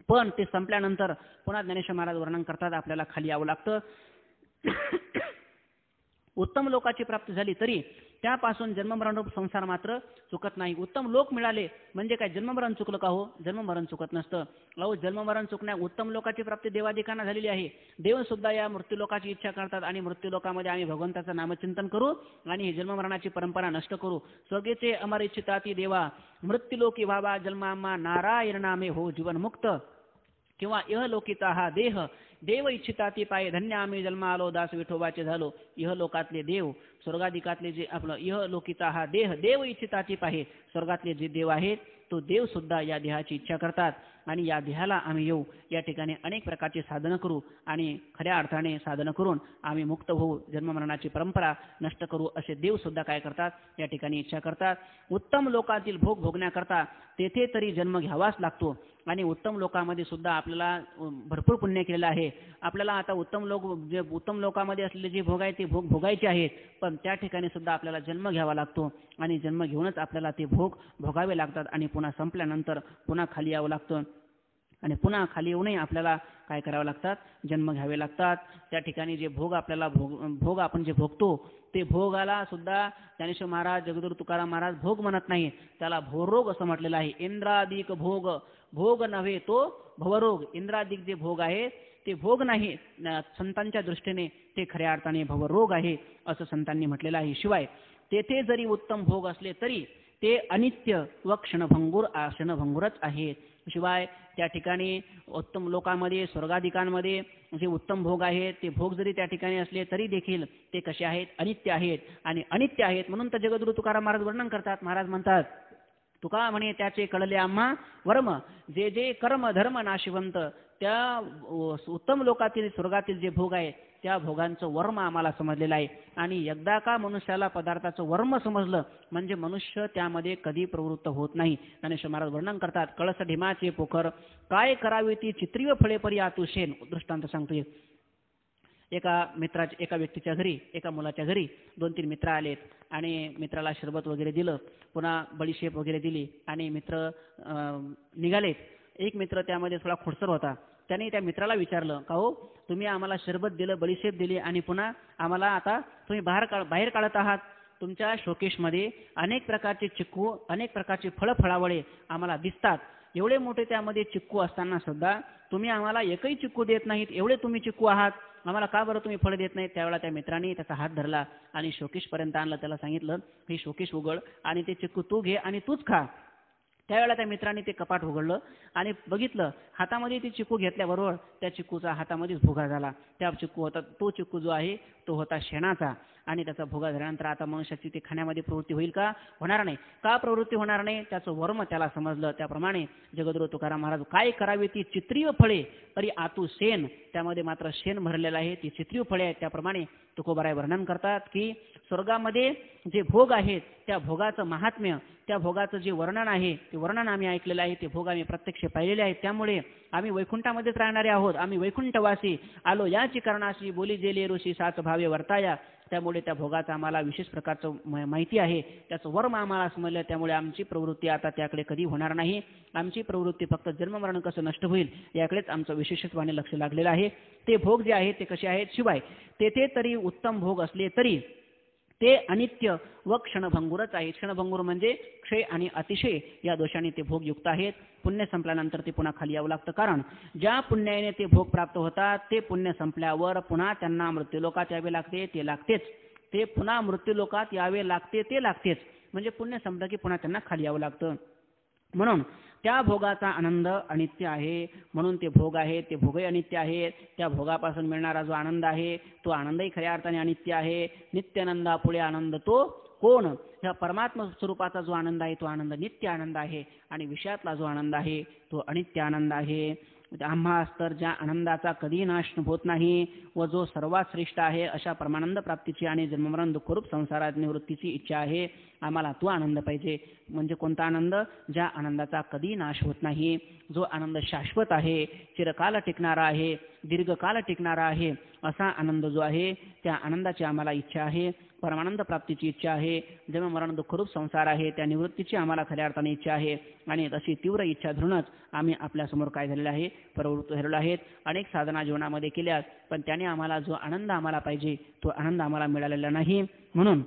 [SPEAKER 1] पण ते संपल्यानंतर पुन्हा ज्ञानेश्वर महाराज वर्णन करतात आपल्याला खाली यावं लागतं. उत्तम लोकाची प्राप्ती झाली तरी त्यापासून जन्ममरणरूप संसार मात्र चुकत नाही. उत्तम लोक मिळाले म्हणजे काय जन्ममरण चुकलं का हो? जन्ममरण चुकत नसतं. अहो जन्ममरण चुकण्या उत्तम लोकाची प्राप्ती देवादिकांना झालेली आहे. देव सुद्धा या मृत्यूलोकाची इच्छा करतात आणि मृत्यूलोकामध्ये आम्ही भगवंताचं नामचिंतन करू आणि जन्ममरणाची परंपरा नष्ट करू. स्वर्गेचे अमर इच्छिताती देवा मृत्यूलोकी व्हावा जन्मामा नारायण नामे हो जीवनमुक्त, किंवा इहलोकिता हा देह देव इच्छिताती पाये धन्य आम्ही जन्म आलो दास विठोबाचे झालो. इहलोकातले देव स्वर्गाधिकातले जे आपलं इहलोकिता हा देह देव इच्छिताती पाहे, स्वर्गातले जे देव आहेत तो देव सुद्धा या देहाची इच्छा करतात आणि या देहाला आम्ही येऊ, या ठिकाणी अनेक प्रकारचे साधनं करू आणि खऱ्या अर्थाने साधनं करून आम्ही मुक्त होऊ, जन्ममरणाची परंपरा नष्ट करू असे देव सुद्धा काय करतात या ठिकाणी इच्छा करतात. उत्तम लोकातील भोग भोगण्याकरता तेथे तरी जन्म घ्यावाच लागतो आणि उत्तम लोकांमध्ये सुद्धा आपल्याला भरपूर पुण्य केलेलं आहे. आपल्याला आता उत्तम लोकांमध्ये असलेले जे भोग आहेत ते भोग भोगायचे आहेत, पण त्या ठिकाणी सुद्धा आपल्याला जन्म घ्यावा लागतो आणि जन्म घेऊनच आपल्याला ते भोग भोगावे लागतात आणि पुन्हा संपल्यानंतर पुन्हा खाली यावं लागतं. आणि पुन्हा खाली येऊनही आपल्याला काय करावं लागतात, जन्म घ्यावे लागतात. त्या ठिकाणी जे भोग आपल्याला भोग आपण जे भोगतो ते भोगाला सुद्धा ज्ञानेश्वर महाराज, जगद्गुरू तुकाराम महाराज भोग म्हणत नाही, त्याला भवरोग असं म्हटलेलं आहे. इंद्रादिक भोग, भोग नव्हे तो भवरोग. इंद्रादिक जे भोग आहे ते भोग नाही, संतांच्या दृष्टीने ते खऱ्या अर्थाने भवरोग आहे असं संतांनी म्हटलेलं आहे. शिवाय तेथे जरी उत्तम भोग असले तरी ते अनित्य व क्षणभंगूरच आहेत. शिवाय त्या ठिकाणी उत्तम लोकांमध्ये, स्वर्गाधिकांमध्ये जे उत्तम भोग आहेत ते भोग जरी त्या ठिकाणी असले तरी देखील ते कसे आहेत, अनित्य आहेत. आणि अनित्य आहेत म्हणून तर जगद्गुरू तुकाराम महाराज वर्णन करतात. महाराज म्हणतात, तुका म्हणे त्याचे कळले आम्हा वर्म, जे जे कर्म धर्म नाशिवंत, त्या उत्तम लोकातील स्वर्गातील जे भोग आहे त्या भोगांचं वर्म आम्हाला समजलेलं आहे. आणि एकदा का मनुष्याला पदार्थाचं वर्म समजलं म्हणजे मनुष्य त्यामध्ये कधी प्रवृत्त होत नाही. ज्ञानेश्वर महाराज वर्णन करतात, कळस ढिमाचे पोखर, काय करावी ती चित्रीव फळे परी आतुशेन. दृष्टांत सांगतोय, एका व्यक्तीच्या घरी, एका मुलाच्या घरी 2-3 मित्र आलेत आणि मित्राला शरबत वगैरे दिलं, पुन्हा बडीशेप वगैरे दिली आणि मित्र निघालेत. एक मित्र त्यामध्ये थोडा खोडसर होता. त्याने त्या मित्राला विचारलं, का हो तुम्ही आम्हाला शरबत दिलं, बडीशेप दिली आणि पुन्हा आम्हाला आता तुम्ही बाहेर काढत आहात. तुमच्या शोकेशमध्ये अनेक प्रकारचे चिक्कू, अनेक प्रकारचे फळफळावळे आम्हाला दिसतात. एवढे मोठे त्यामध्ये चिक्कू असताना सुद्धा तुम्ही आम्हाला एकही चिक्कू देत नाहीत. एवढे तुम्ही चिक्कू आहात, आम्हाला का बरं तुम्ही फळ देत नाहीत? त्यावेळेला त्या मित्राने त्याचा हात धरला आणि शोकेशपर्यंत आणलं. त्याला सांगितलं, हे शोकेश उघड आणि ते चिक्कू तू घे आणि तूच खा. त्यावेळेला त्या मित्राने ते कपाट उघडलं आणि बघितलं, हातामध्ये ती चिक्कू घेतल्याबरोबर त्या चिक्कूचा हातामध्येच भुगा झाला. त्या चिक्कू होता, तो चिक्कू जो आहे तो होता शेणाचा. आणि त्याचा भुगा झाल्यानंतर आता मनुष्याची ते खाण्यामध्ये प्रवृत्ती होईल का? होणार नाही. का प्रवृत्ती होणार नाही? त्याचं वर्म त्याला समजलं. त्याप्रमाणे जगद्गुरू तुकाराम महाराज, काय करावी ती चित्रीव फळे तरी आतू शेण, त्यामध्ये मात्र शेण भरलेलं आहे, ती चित्रीव फळे आहेत. त्याप्रमाणे तुकोबाराय वर्णन करतात की स्वर्गामध्ये जे भोग आहेत त्या भोगाचं महात्म्य, त्या भोगाचं जे वर्णन आहे ते वर्णन आम्ही ऐकलेलं आहे, ते भोग आम्ही प्रत्यक्ष पाहिलेले आहेत. त्यामुळे आम्ही वैकुंठामध्येच राहणारे आहोत. आम्ही वैकुंठवासी आलो याची कारणाशी, बोली जेले ऋषी साच भावे वर्ताया. त्यामुळे त्या भोगाचं आम्हाला विशेष प्रकारचं माहिती आहे, त्याचं वर्म आम्हाला समजलं. त्यामुळे आमची प्रवृत्ती आता त्याकडे कधी होणार नाही. आमची प्रवृत्ती फक्त जन्ममरण कसं नष्ट होईल याकडेच आमचं विशेषत्वाने लक्ष लागलेलं आहे. ते भोग जे आहेत ते कसे आहेत? शिवाय तेथे तरी उत्तम भोग असले तरी ते अनित्य व क्षणभंगूरच आहेत. क्षणभंगूर म्हणजे क्षय आणि अतिशय या दोषाने ते भोग युक्त आहेत. पुण्य संपल्यानंतर ते पुन्हा खाली यावं लागतं. कारण ज्या पुण्याने ते भोग प्राप्त होतात ते पुण्य संपल्यावर पुन्हा त्यांना मृत्यूलोकात यावे लागते, ते लागतेच. ते पुन्हा मृत्यूलोकात यावे लागते, ते लागतेच. म्हणजे पुण्य संपलं की पुन्हा त्यांना खाली यावं लागतं. म्हणून त्या भोगाचा आनंद अनित्य आहे. म्हणून ते भोग आहेत ते भोगही अनित्य आहेत. त्या भोगापासून मिळणारा जो आनंद आहे तो आनंदही खऱ्या अर्थाने अनित्य आहे. नित्यानंदा पुढे आनंद तो कोण? ह्या परमात्मा स्वरूपाचा जो आनंद आहे तो आनंद नित्य आनंद आहे आणि विषयातला जो आनंद आहे तो अनित्य आनंद आहे. आम्हास तर ज्या आनंदाचा कधी नाश होत नाही व जो सर्वात श्रेष्ठ आहे अशा परमानंद प्राप्तीची आणि जन्ममरण दुःखरूप संसारात निवृत्तीची इच्छा आहे. आम्हाला तो आनंद पाहिजे. म्हणजे कोणता आनंद? ज्या आनंदाचा कधी नाश होत नाही, जो आनंद शाश्वत आहे, चिरकाल टिकणारा आहे, दीर्घकाल टिकणारा आहे, असा आनंद जो आहे त्या आनंदाची आम्हाला इच्छा आहे. परमानंद प्राप्तीची इच्छा आहे. जन्ममरण दुःखरूप संसार आहे त्या निवृत्तीची आम्हाला खऱ्या अर्थाने इच्छा आहे. आणि तशी तीव्र इच्छा धरूनच आम्ही आपल्यासमोर काय झालेलं आहे? प्रवृत्त झालेलो आहेत. अनेक साधना जीवनामध्ये केल्यात, पण त्याने आम्हाला जो आनंद आम्हाला पाहिजे तो आनंद आम्हाला मिळालेला नाही. म्हणून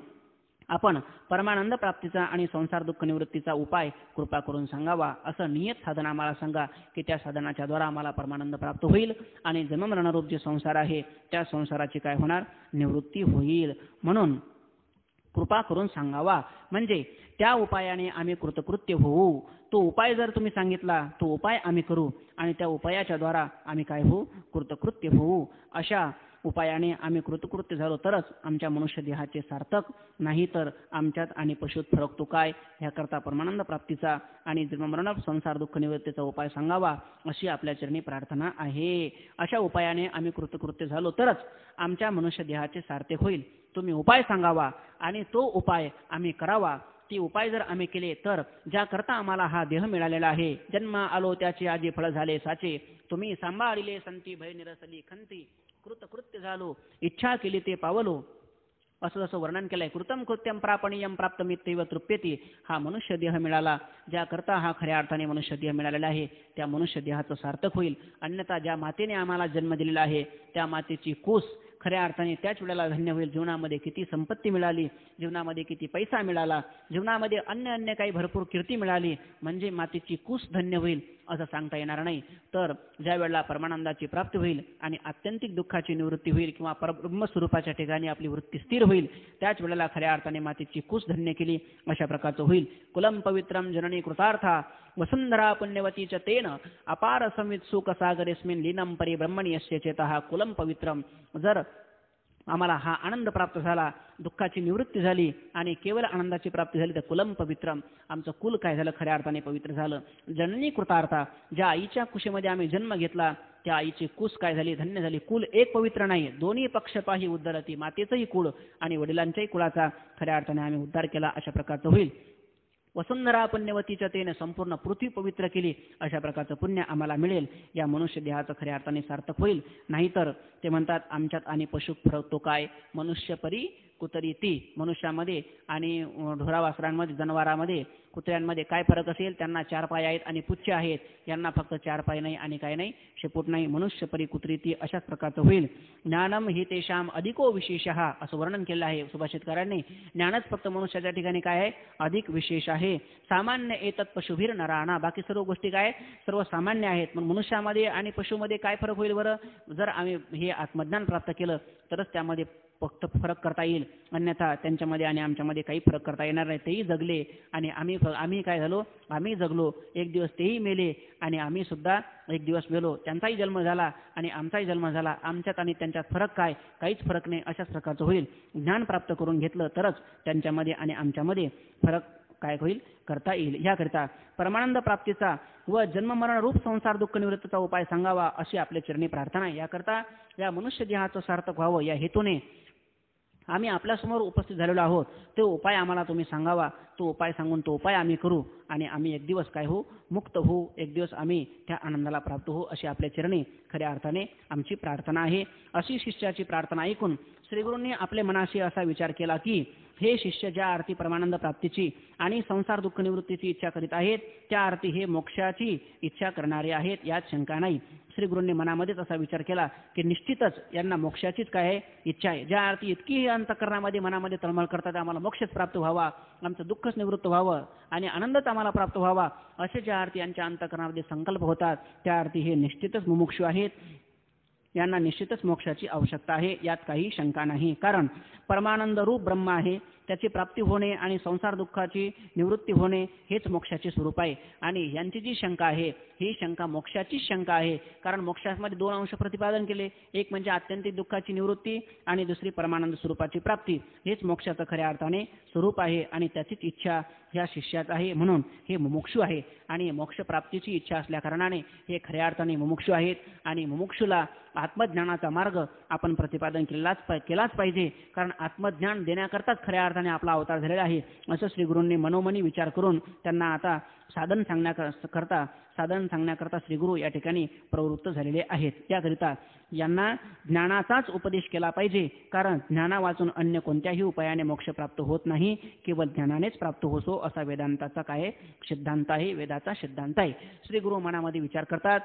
[SPEAKER 1] आपण परमानंद प्राप्तीचा आणि संसार दुःख निवृत्तीचा उपाय कृपा करून सांगावा. असं नियत साधना आम्हाला सांगा की त्या साधनाच्या द्वारा आम्हाला परमानंद प्राप्त होईल आणि जन्ममरणरूप जे संसार आहे त्या संसाराची काय होणार? निवृत्ती होईल. म्हणून कृपा करून सांगावा म्हणजे त्या उपायाने आम्ही कृतकृत्य होऊ. तो उपाय जर तुम्ही सांगितला तो उपाय आम्ही करू आणि त्या उपायाच्या द्वारा आम्ही काय होऊ? कृतकृत्य होऊ. अशा उपायाने आम्ही कृतकृत्य झालो तरच आमच्या मनुष्य देहाचे सार्थक, नाही तर आमच्यात आणि पशुत फरक तो काय? ह्याकरता परमानंद प्राप्तीचा आणि जन्ममरण संसार दुःख निवृत्तीचा उपाय सांगावा अशी आपल्या चरणी प्रार्थना आहे. अशा उपायाने आम्ही कृतकृत्य झालो तरच आमच्या मनुष्य देहाचे सार्थक होईल. तुम्ही उपाय सांगावा आणि तो उपाय आम्ही करावा. ती उपाय जर आम्ही केले तर ज्याकरता आम्हाला हा देह मिळालेला आहे, जन्म आलो त्याचे आजी फळ झाले साचे, तुम्ही सांभाळिले संती भय निरसली खंती, कृतकृत्य झालो इच्छा केली ते पावलो, असं जसं वर्णन केलंय. कृतम कृत्यम प्रापणीयम प्राप्तमित्यैव तृप्यती. हा मनुष्य देह मिळाला ज्याकरता हा खऱ्या अर्थाने मनुष्य देह मिळालेला आहे त्या मनुष्य देहाचं सार्थक होईल. अन्यथा ज्या मातेने आम्हाला जन्म दिलेला आहे त्या मातेची कूस खऱ्या अर्थाने त्याच वेळेला धन्य होईल. जीवनामध्ये किती संपत्ती मिळाली, जीवनामध्ये किती पैसा मिळाला, जीवनामध्ये अन्य काही भरपूर कीर्ती मिळाली, म्हणजे मातेची कूस धन्य होईल असं सांगता येणार नाही. तर ज्या वेळेला परमानंदाची प्राप्ती होईल आणि आत्यंतिक दुःखाची निवृत्ती होईल किंवा परब्रह्मस्वरूपाच्या ठिकाणी आपली वृत्ती स्थिर होईल त्याच वेळेला खऱ्या अर्थाने मातेची कूस धन्य केली अशा प्रकारचं होईल. कुलम पवित्रम जननी कृतार्था वसुंधरा पुण्यवती च तेन अपार संवित सुख सागरेस्मिन लीनम परिब्रह्मणी यस्य चेतः. कुलम पवित्रम, जर आम्हाला हा आनंद प्राप्त झाला, दुःखाची निवृत्ती झाली आणि केवळ आनंदाची प्राप्ती झाली तर कुलम पवित्रम, आमचं कुल काय झालं, खऱ्या अर्थाने पवित्र झालं. जननी कृतार्था, ज्या आईच्या कुशीमध्ये आम्ही जन्म घेतला त्या आईची कुस काय झाली, धन्य झाली. कुल एक पवित्र नाही, दोन्ही पक्षपाही उद्धरती, मातेचंही कुळ आणि वडिलांच्याही कुळाचा खऱ्या अर्थाने आम्ही उद्धार केला अशा प्रकारचं होईल. वसुंधरा पुण्यवतीच्या तेने संपूर्ण पृथ्वी पवित्र केली अशा प्रकारचं पुण्य आम्हाला मिळेल. या मनुष्य देहाचं खऱ्या अर्थाने सार्थक होईल. नाहीतर ते म्हणतात आमच्यात आणि पशु फरक तो काय, मनुष्य परी कुतरी ती. मनुष्यामध्ये आणि ढोरावासरांमध्ये जनावरांमध्ये कुत्र्यांमध्ये काय फरक असेल, त्यांना 4 पाय आहेत आणि पुच्छ आहेत, यांना फक्त 4 पाय नाही आणि काय नाही, शेपूट नाही. मनुष्य परी कुत्री ती अशाच प्रकारचं होईल. ज्ञानम हि तेषाम अधिको विशेषः, असं वर्णन केलं आहे सुभाषितकारांनी. ज्ञानच फक्त मनुष्याच्या ठिकाणी काय आहे, अधिक विशेष आहे. सामान्य एतत् पशुभिर नराणा, बाकी सर्व गोष्टी काय सर्व सामान्य आहेत. पण मनुष्यामध्ये आणि पशुमध्ये काय फरक होईल बरं, जर आम्ही हे आत्मज्ञान प्राप्त केलं तरच त्यामध्ये फक्त फरक करता येईल, अन्यथा त्यांच्यामध्ये आणि आमच्यामध्ये काही फरक करता येणार नाही. तेही जगले आणि आम्ही काय झालो, आम्ही जगलो, एक दिवस तेही मेले आणि आम्ही सुद्धा एक दिवस मेलो. त्यांचाही जन्म झाला आणि आमचाही जन्म झाला, आमच्यात आणि त्यांच्यात फरक काय, काहीच फरक नाही. अशाच प्रकारचं होईल. ज्ञान प्राप्त करून घेतलं तरच त्यांच्यामध्ये आणि आमच्यामध्ये फरक काय होईल, करता येईल. याकरिता परमानंद प्राप्तीचा व जन्ममरण रूप संसार दुःख निवृत्तीचा उपाय सांगावा अशी आपल्या चरणी प्रार्थना आहे. याकरता या मनुष्य देहाचं सार्थक व्हावं या हेतूने आम्ही आपल्यासमोर उपस्थित झालेलो आहोत. तो उपाय आम्हाला तुम्ही सांगावा, तो उपाय सांगून तो उपाय आम्ही करू आणि आम्ही एक दिवस काय होऊ, मुक्त होऊ, एक दिवस आम्ही त्या आनंदाला प्राप्त होऊ अशी आपल्या चरणी खऱ्या अर्थाने आमची प्रार्थना आहे. अशी शिष्याची प्रार्थना ऐकून श्रीगुरूंनी आपल्या मनाशी असा विचार केला की हे शिष्य ज्या अर्थी परमानंद प्राप्तीची आणि संसार दुःख निवृत्तीची इच्छा करीत आहेत त्या अर्थी हे मोक्षाची इच्छा करणारे आहेत, यात शंका नाही. श्रीगुरूंनी मनामध्येच असा विचार केला की निश्चितच यांना मोक्षाचीच काय आहे, इच्छा आहे. ज्या अर्थी इतकी हे अंतःकरणामध्ये मनामध्ये तळमळ करतात आम्हाला मोक्षच प्राप्त व्हावा, आमचं दुःखच निवृत्त व्हावं आणि आनंदच आम्हाला प्राप्त व्हावा, असे ज्या अर्थी यांच्या अंतःकरणामध्ये संकल्प होतात त्या अर्थी हे निश्चितच मुमुक्षु आहेत. यांना निश्चितच मोक्षाची आवश्यकता आहे, यात काही शंका नाही. कारण परमानंद रूप ब्रह्म आहे, त्याची प्राप्ती होणे आणि संसार दुःखाची निवृत्ती होणे हेच मोक्षाचे स्वरूप आहे. आणि यांची जी शंका आहे ही शंका मोक्षाचीच शंका आहे. कारण मोक्षामध्ये 2 अंश प्रतिपादन केले, एक म्हणजे आत्यंतिक दुःखाची निवृत्ती आणि दुसरी परमानंद स्वरूपाची प्राप्ती. हेच मोक्षाचं खऱ्या अर्थाने स्वरूप आहे आणि त्याचीच इच्छा ह्या शिष्यात आहे, म्हणून हे मुमुक्षु आहे. आणि मोक्ष प्राप्तीची इच्छा असल्या कारणाने हे खऱ्या अर्थाने मुमुक्षु आहेत. आणि मुमुक्षुला आत्मज्ञानाचा मार्ग आपण प्रतिपादन केलाच पाहिजे, कारण आत्मज्ञान देण्याकरताच खऱ्या अर्थाने आपला अवतार झालेला आहे असं श्रीगुरूंनी मनोमनी विचार करून त्यांना आता साधन सांगण्याकरता श्रीगुरू या ठिकाणी प्रवृत्त झालेले आहेत. याकरिता यांना ज्ञानाचाच उपदेश केला पाहिजे, कारण ज्ञाना वाचून अन्य कोणत्याही उपायाने मोक्ष प्राप्त होत नाही, केवळ ज्ञानानेच प्राप्त होतो असा वेदांताचा काय सिद्धांत आहे, वेदाचा सिद्धांत आहे. श्रीगुरू मनामध्ये विचार करतात,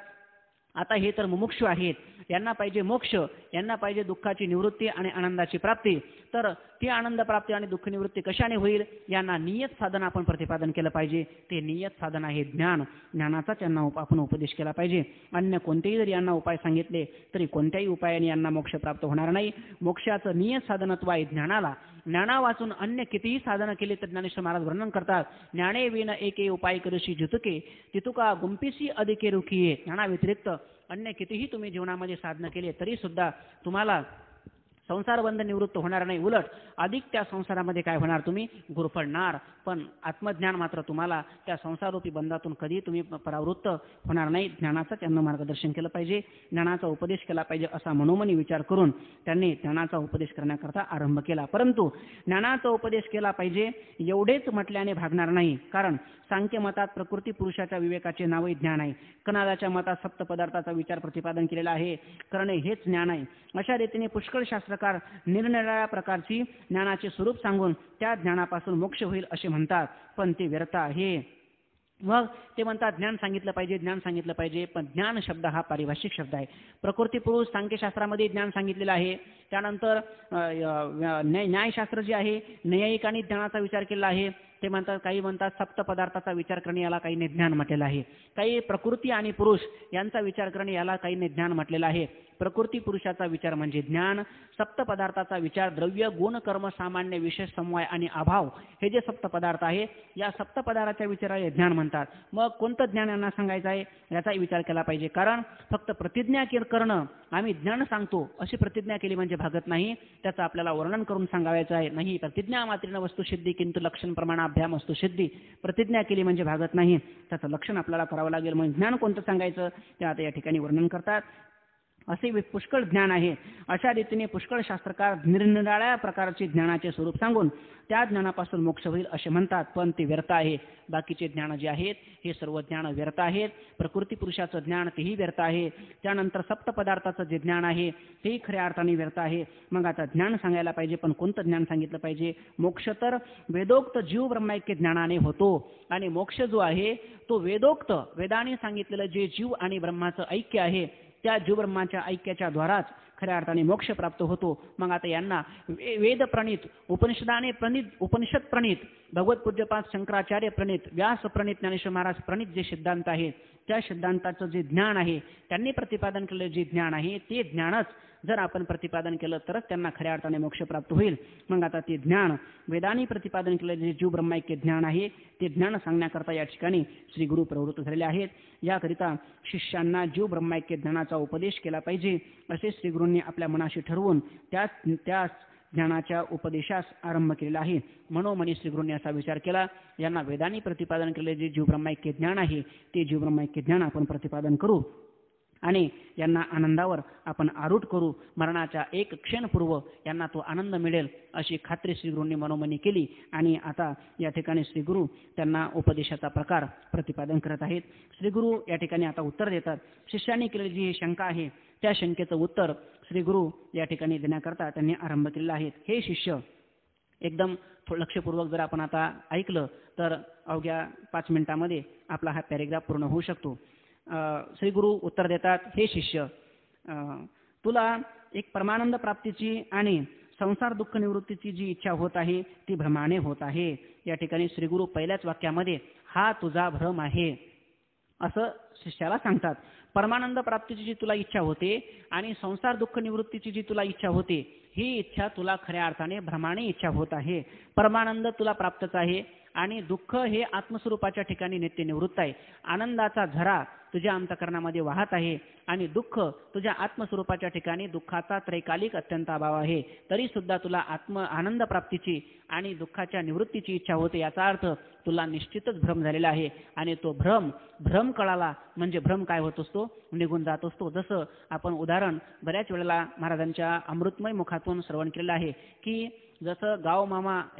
[SPEAKER 1] आता हे तर मुमुक्षु आहेत, यांना पाहिजे मोक्ष, यांना पाहिजे दुःखाची निवृत्ती आणि आनंदाची प्राप्ती. तर ती आनंद प्राप्ती आणि दुःख निवृत्ती कशाने होईल, यांना नियत साधन आपण प्रतिपादन केलं पाहिजे. ते नियत साधन आहे ज्ञान. ज्ञानाचाच यांना आपण उपदेश केला पाहिजे. अन्य कोणतेही जरी यांना उपाय सांगितले तरी कोणत्याही उपायाने यांना मोक्ष प्राप्त होणार नाही. मोक्षाचं नियत साधनत्व आहे ज्ञानाला. ज्ञाना वाचून अन्य कितीही साधनं केली तर ज्ञानेश्वर महाराज वर्णन करतात, ज्ञाने विन एके उपाय करुषी जितुके तितुका गुंपिसी अधिके रुखिये. ज्ञानाव्यतिरिक्त अन्य कितीही तुम्ही जीवनामध्ये साधनं केली तरी सुद्धा तुम्हाला संसारबंध निवृत्त होणार नाही, उलट अधिक त्या संसारामध्ये काय होणार, तुम्ही गुरफडणार. पण आत्मज्ञान मात्र तुम्हाला त्या संसाररूपी बंधातून कधी तुम्ही परावृत्त होणार नाही. ज्ञानाचं त्यांना मार्गदर्शन केलं पाहिजे, ज्ञानाचा उपदेश केला पाहिजे असा मनोमनी विचार करून त्यांनी ज्ञानाचा उपदेश करण्याकरता आरंभ केला. परंतु ज्ञानाचा उपदेश केला पाहिजे एवढेच म्हटल्याने भागणार नाही, कारण सांख्य मतात प्रकृती पुरुषाच्या विवेकाचे नावही ज्ञान आहे. कनादाच्या मतात सप्त पदार्थाचा विचार प्रतिपादन केलेला आहे, करणे हेच ज्ञान आहे. अशा रीतीने पुष्कळ शास्त्रकार प्रकार निरनिराळ्या प्रकारची ज्ञानाचे स्वरूप सांगून त्या ज्ञानापासून मोक्ष होईल असे म्हणतात, पण ते व्यर्थ आहे. मग ते म्हणतात ज्ञान सांगितलं पाहिजे, ज्ञान सांगितलं पाहिजे, पण ज्ञान शब्द हा पारिभाषिक शब्द आहे. प्रकृती पुरुष सांख्यशास्त्रामध्ये ज्ञान सांगितलेलं आहे. त्यानंतर न्यायशास्त्र जे आहे, न्यायिकांनी ज्ञानाचा विचार केला आहे. ते म्हणतात, काही म्हणतात सप्त पदार्थाचा विचार करणे, याला काहींनी ज्ञान म्हटलेलं आहे. काही प्रकृती आणि पुरुष यांचा विचार करणे, याला काहींनी ज्ञान म्हटलेलं आहे. प्रकृती पुरुषाचा विचार म्हणजे ज्ञान, सप्त पदार्थाचा विचार द्रव्य गुण कर्म सामान्य विशेष समवाय आणि अभाव, हे जे सप्त पदार्थ आहे, या सप्त पदार्थाच्या विचाराला ज्ञान म्हणतात. मग कोणतं ज्ञान यांना सांगायचं आहे याचाही विचार केला पाहिजे. कारण फक्त प्रतिज्ञा करणं, आम्ही ज्ञान सांगतो अशी प्रतिज्ञा केली म्हणजे भागत नाही, त्याचं आपल्याला वर्णन करून सांगायचं आहे. नाही प्रतिज्ञा मात्रेन वस्तू सिद्धी किंतु लक्षण प्रमाणाभ्याम वस्तू सिद्धी, प्रतिज्ञा केली म्हणजे भागत नाही, त्याचं लक्षण आपल्याला करावं लागेल. म्हणजे ज्ञान कोणतं सांगायचं ते आता या ठिकाणी वर्णन करतात. असे पुष्कळ ज्ञान आहे. अशा रीतीने पुष्कळ शास्त्रकार निरनिराळ्या प्रकारचे ज्ञानाचे स्वरूप सांगून त्या ज्ञानापासून मोक्ष होईल असे म्हणतात, पण ते व्यर्थ आहे. बाकीचे ज्ञान जे आहेत हे सर्व ज्ञान व्यर्थ आहेत. प्रकृती पुरुषाचं ज्ञान तेही व्यर्थ आहे. त्यानंतर सप्त पदार्थाचं जे ज्ञान आहे तेही खऱ्या अर्थाने व्यर्थ आहे. मग आता ज्ञान सांगायला पाहिजे, पण कोणतं ज्ञान सांगितलं पाहिजे? मोक्ष तर वेदोक्त जीव ब्रह्मैक्य ज्ञानाने होतो, आणि मोक्ष जो आहे तो वेदोक्त वेदाने सांगितलेलं जे जीव आणि ब्रह्माचं ऐक्य आहे, त्या जीवब्रह्माच्या ऐक्याच्या द्वाराच खऱ्या अर्थाने मोक्ष प्राप्त होतो. मग आता यांना वेद प्रणित, उपनिषदाने प्रणित, उपनिषद प्रणित, भगवतपूज्यपाद शंकराचार्य प्रणित, व्यास प्रणित, ज्ञानेश्वर महाराज प्रणित जे सिद्धांत आहेत, त्या सिद्धांताचं जे ज्ञान आहे, त्यांनी प्रतिपादन केलेलं जे ज्ञान आहे, ते ज्ञानच जर आपण प्रतिपादन केलं तरच त्यांना खऱ्या अर्थाने मोक्ष प्राप्त होईल. मग आता ते ज्ञान वेदांनी प्रतिपादन केलेले जे जीव ब्रह्मैक्य ज्ञान आहे, ते ज्ञान सांगण्याकरता या ठिकाणी श्री गुरु प्रवृत्त झालेले आहेत. याकरिता शिष्यांना जीव ब्रह्मैक्य ज्ञानाचा उपदेश केला पाहिजे असे श्री गुरूंनी आपल्या मनाशी ठरवून त्या ज्ञानाच्या उपदेशास आरंभ केलेला आहे. मनोमनी श्री गुरूंनी असा विचार केला, यांना वेदांनी प्रतिपादन केलेले जे जीव ब्रह्मैक्य ज्ञान आहे, ते जीव ब्रह्मैक्य ज्ञान आपण प्रतिपादन करू आणि यांना आनंदावर आपण आरूढ करू. मरणाच्या एक क्षणपूर्व यांना तो आनंद मिळेल अशी खात्री श्रीगुरूंनी मनोमनी केली. आणि आता या ठिकाणी श्रीगुरू त्यांना उपदेशाचा प्रकार प्रतिपादन करत आहेत. श्रीगुरू या ठिकाणी आता उत्तर देतात. शिष्यांनी केलेली जी शंका आहे त्या शंकेचं उत्तर श्रीगुरू या ठिकाणी देण्याकरता त्यांनी आरंभ केलेला आहे. हे शिष्य, एकदम लक्षपूर्वक जर आपण आता ऐकलं तर अवघ्या 5 मिनिटामध्ये आपला हा पॅरेग्राफ पूर्ण होऊ शकतो. श्री गुरु उत्तर देतात, हे शिष्य, तुला एक परमानंद प्राप्तीची आणि संसार दुःख निवृत्तीची जी इच्छा होत आहे ती भ्रमाने होत आहे. या ठिकाणी श्री गुरु पहिल्याच वाक्यामध्ये हा तुझा भ्रम आहे असं शिष्याला सांगतात. परमानंद प्राप्तीची जी तुला इच्छा होते आणि संसार दुःख निवृत्तीची जी तुला इच्छा होते, ही इच्छा तुला खऱ्या अर्थाने भ्रमाने इच्छा होत आहे. परमानंद तुला प्राप्तच आहे आणि दुःख हे आत्मस्वरूपाच्या ठिकाणी नित्य निवृत्त आहे. आनंदाचा झरा तुझ्या अंतकरणामध्ये वाहत आहे आणि दुःख तुझ्या आत्मस्वरूपाच्या ठिकाणी दुःखाचा त्रैकालिक अत्यंत अभाव आहे. तरी सुद्धा तुला आनंद प्राप्तीची आणि दुःखाच्या निवृत्तीची इच्छा होते. याचा अर्थ तुला निश्चितच भ्रम झालेला आहे आणि तो भ्रम कळाला म्हणजे भ्रम काय होत असतो, निघून जात असतो. जसं आपण उदाहरण बऱ्याच वेळेला महाराजांच्या अमृतमय मुखातून श्रवण केलेलं आहे की जसं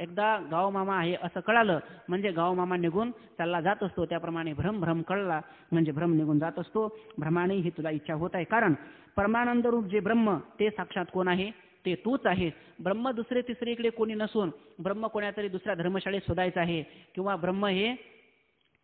[SPEAKER 1] एकदा गाव मामा आहे असं कळालं म्हणजे गाव मामा निघून चालला जात असतो, त्याप्रमाणे भ्रम कळला म्हणजे भ्रम निघून जात असतो. भ्रमाने ही तुला इच्छा होत आहे. कारण परमानंद रूप जे ब्रह्म ते साक्षात कोण आहे, ते तूच आहेस. ब्रह्म दुसरे तिसरीकडे कोणी नसून ब्रह्म कोणातरी दुसऱ्या धर्मशाळेत शोधायचं आहे किंवा ब्रह्म हे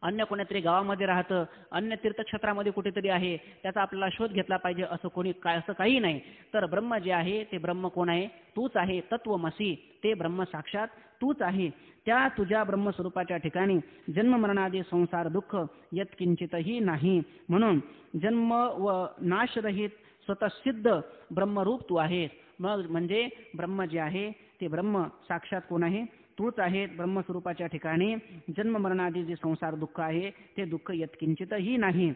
[SPEAKER 1] अन्य कोणीतरी गावामध्ये राहतं, अन्य तीर्थक्षेत्रामध्ये कुठेतरी आहे, त्याचा आपल्याला शोध घेतला पाहिजे असं काही नाही. तर ब्रह्म जे आहे ते ब्रह्म कोण आहे, तूच आहे. तत्वमसी, ते ब्रह्म साक्षात तूच आहे. त्या तुझ्या ब्रह्मस्वरूपाच्या ठिकाणी जन्म मरणादी संसार दुःख यत्किंचितही नाही. म्हणून जन्म व नाशरहित स्वतःसिद्ध ब्रह्मरूप तू आहेस. मग म्हणजे ब्रह्म जे आहे ते ब्रह्म साक्षात कोण आहे, तूच आहे. ब्रह्मस्वरूपाच्या ठिकाणी जन्म मरणादी जे संसार दुःख आहे ते दुःख यत्किंचितही नाही.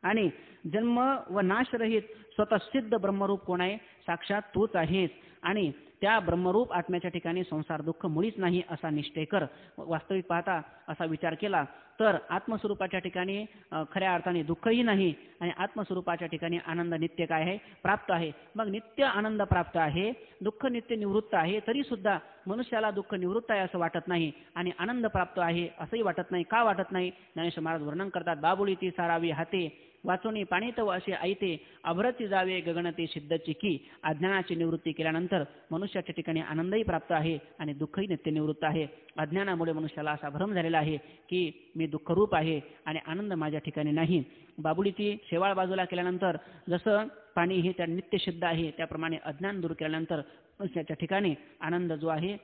[SPEAKER 1] आणि जन्म व नाशरहित स्वतःसिद्ध ब्रह्मरूप कोण आहे, साक्षात तूच आहेस. आणि त्या ब्रह्मरूप आत्म्याच्या ठिकाणी संसार दुःख मुळीच नाही असा निश्चय कर. वास्तविक पाहता असा विचार केला तर आत्मस्वरूपाच्या ठिकाणी खऱ्या अर्थाने दुःखही नाही आणि आत्मस्वरूपाच्या ठिकाणी आनंद नित्य काय आहे, प्राप्त आहे. मग नित्य आनंद प्राप्त आहे, दुःख नित्य निवृत्त आहे, तरी सुद्धा मनुष्याला दुःख निवृत्त आहे असं वाटत नाही आणि आनंद प्राप्त आहे असंही वाटत नाही. का वाटत नाही? ज्ञानेश्वर महाराज वर्णन करतात. बाबुळी ती सारावी हाते वाचोनी पाणी तव असे ऐते अभ्रती जावे गगनते सिद्धची की. अज्ञानाची निवृत्ती केल्यानंतर मनुष्याच्या ठिकाणी आनंदही प्राप्त आहे आणि दुःखही नित्य निवृत्त आहे. अज्ञानामुळे मनुष्याला असा भ्रम झालेला आहे की मी दुःखरूप आहे आणि आनंद माझ्या ठिकाणी नाही. बाबुळीची शेवाळ बाजूला केल्यानंतर जसं पाणी हे त्या नित्य सिद्ध आहे त्याप्रमाणे अज्ञान दूर केल्यानंतर मनुष्याच्या ठिकाणी आनंद जो आहे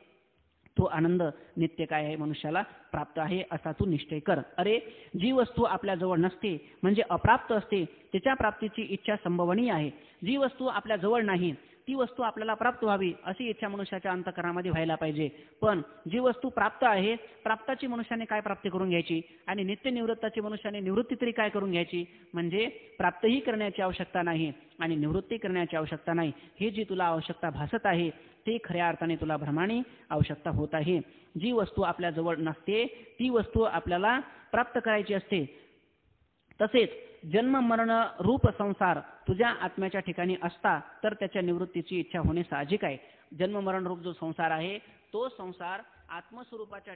[SPEAKER 1] तो आनंद नित्य काय आहे मनुष्याला प्राप्त आहे असा तू निश्चय कर. अरे जी वस्तू आपल्याजवळ नसते म्हणजे अप्राप्त असते त्याच्या प्राप्तीची इच्छा संभवनीय आहे. जी वस्तू आपल्याजवळ नाही ती वस्तू आपल्याला प्राप्त व्हावी अशी इच्छा मनुष्याच्या अंतःकरणामध्ये व्हायला पाहिजे. पण जी वस्तू प्राप्त आहे प्राप्ताची मनुष्याने काय प्राप्ती करून घ्यायची आणि नित्य निवृत्ताची मनुष्याने निवृत्ती तरी काय करून घ्यायची. म्हणजे प्राप्तही करण्याची आवश्यकता नाही आणि निवृत्ती करण्याची आवश्यकता नाही. ही जी तुला आवश्यकता भासत आहे ते खऱ्या अर्थाने तुला भ्रमाने आवश्यकता होत आहे. जी वस्तू आपल्याजवळ नसते ती वस्तू आपल्याला प्राप्त करायची असते. तसेच जन्म मरण रूप संसार तुझ्या आत्म्याच्या ठिकाणी असता तर त्याच्या निवृत्तीची इच्छा होणे साहजिक आहे. जन्म मरण रूप जो संसार आहे तो संसार आत्मस्वरूपाच्या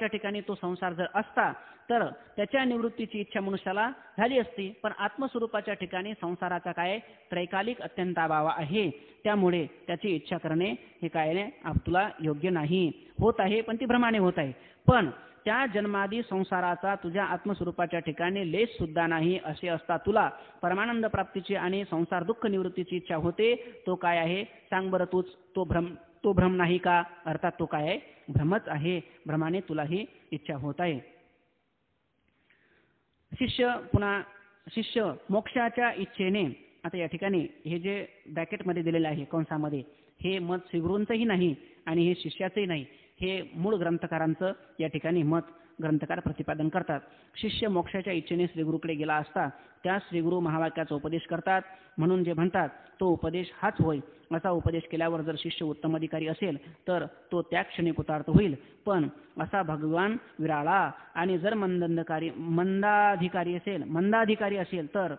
[SPEAKER 1] ठिकाणी तो संसार जर असता तर त्याच्या निवृत्तीची इच्छा मनुष्याला झाली असती. पण आत्मस्वरूपाच्या ठिकाणी संसाराचा काय त्रैकालिक अत्यंत अभाव आहे. त्यामुळे त्याची इच्छा करणे हे काय नाही तुला योग्य नाही. होत आहे पण ती भ्रमाने होत आहे. पण त्या जन्मादी संसाराचा तुझ्या आत्मस्वरूपाच्या ठिकाणी लेस सुद्धा नाही असे असता तुला परमानंद प्राप्तीची आणि संसार दुःख निवृत्तीची इच्छा होते. तो काय आहे सांग बरं तूच. तो भ्रम नाही का? अर्थात तो काय आहे भ्रमच आहे. भ्रमाने तुला ही इच्छा होत आहे. शिष्य मोक्षाच्या इच्छेने. आता या ठिकाणी हे जे ब्रॅकेटमध्ये दिलेलं आहे कंसामध्ये हे मत श्रीगुरूंचंही नाही आणि हे शिष्याचंही नाही. हे मूळ ग्रंथकारांचं या ठिकाणी मत ग्रंथकार प्रतिपादन करतात. शिष्य मोक्षाच्या इच्छेने श्रीगुरूकडे गेला असता त्या श्रीगुरू महावाक्याचा उपदेश करतात म्हणून जे म्हणतात तो उपदेश हाच होय. असा उपदेश केल्यावर जर शिष्य उत्तम अधिकारी असेल तर तो त्या क्षणी कृतार्थ होईल. पण असा भगवान विराळा आणि जर मंदाधिकारी असेल तर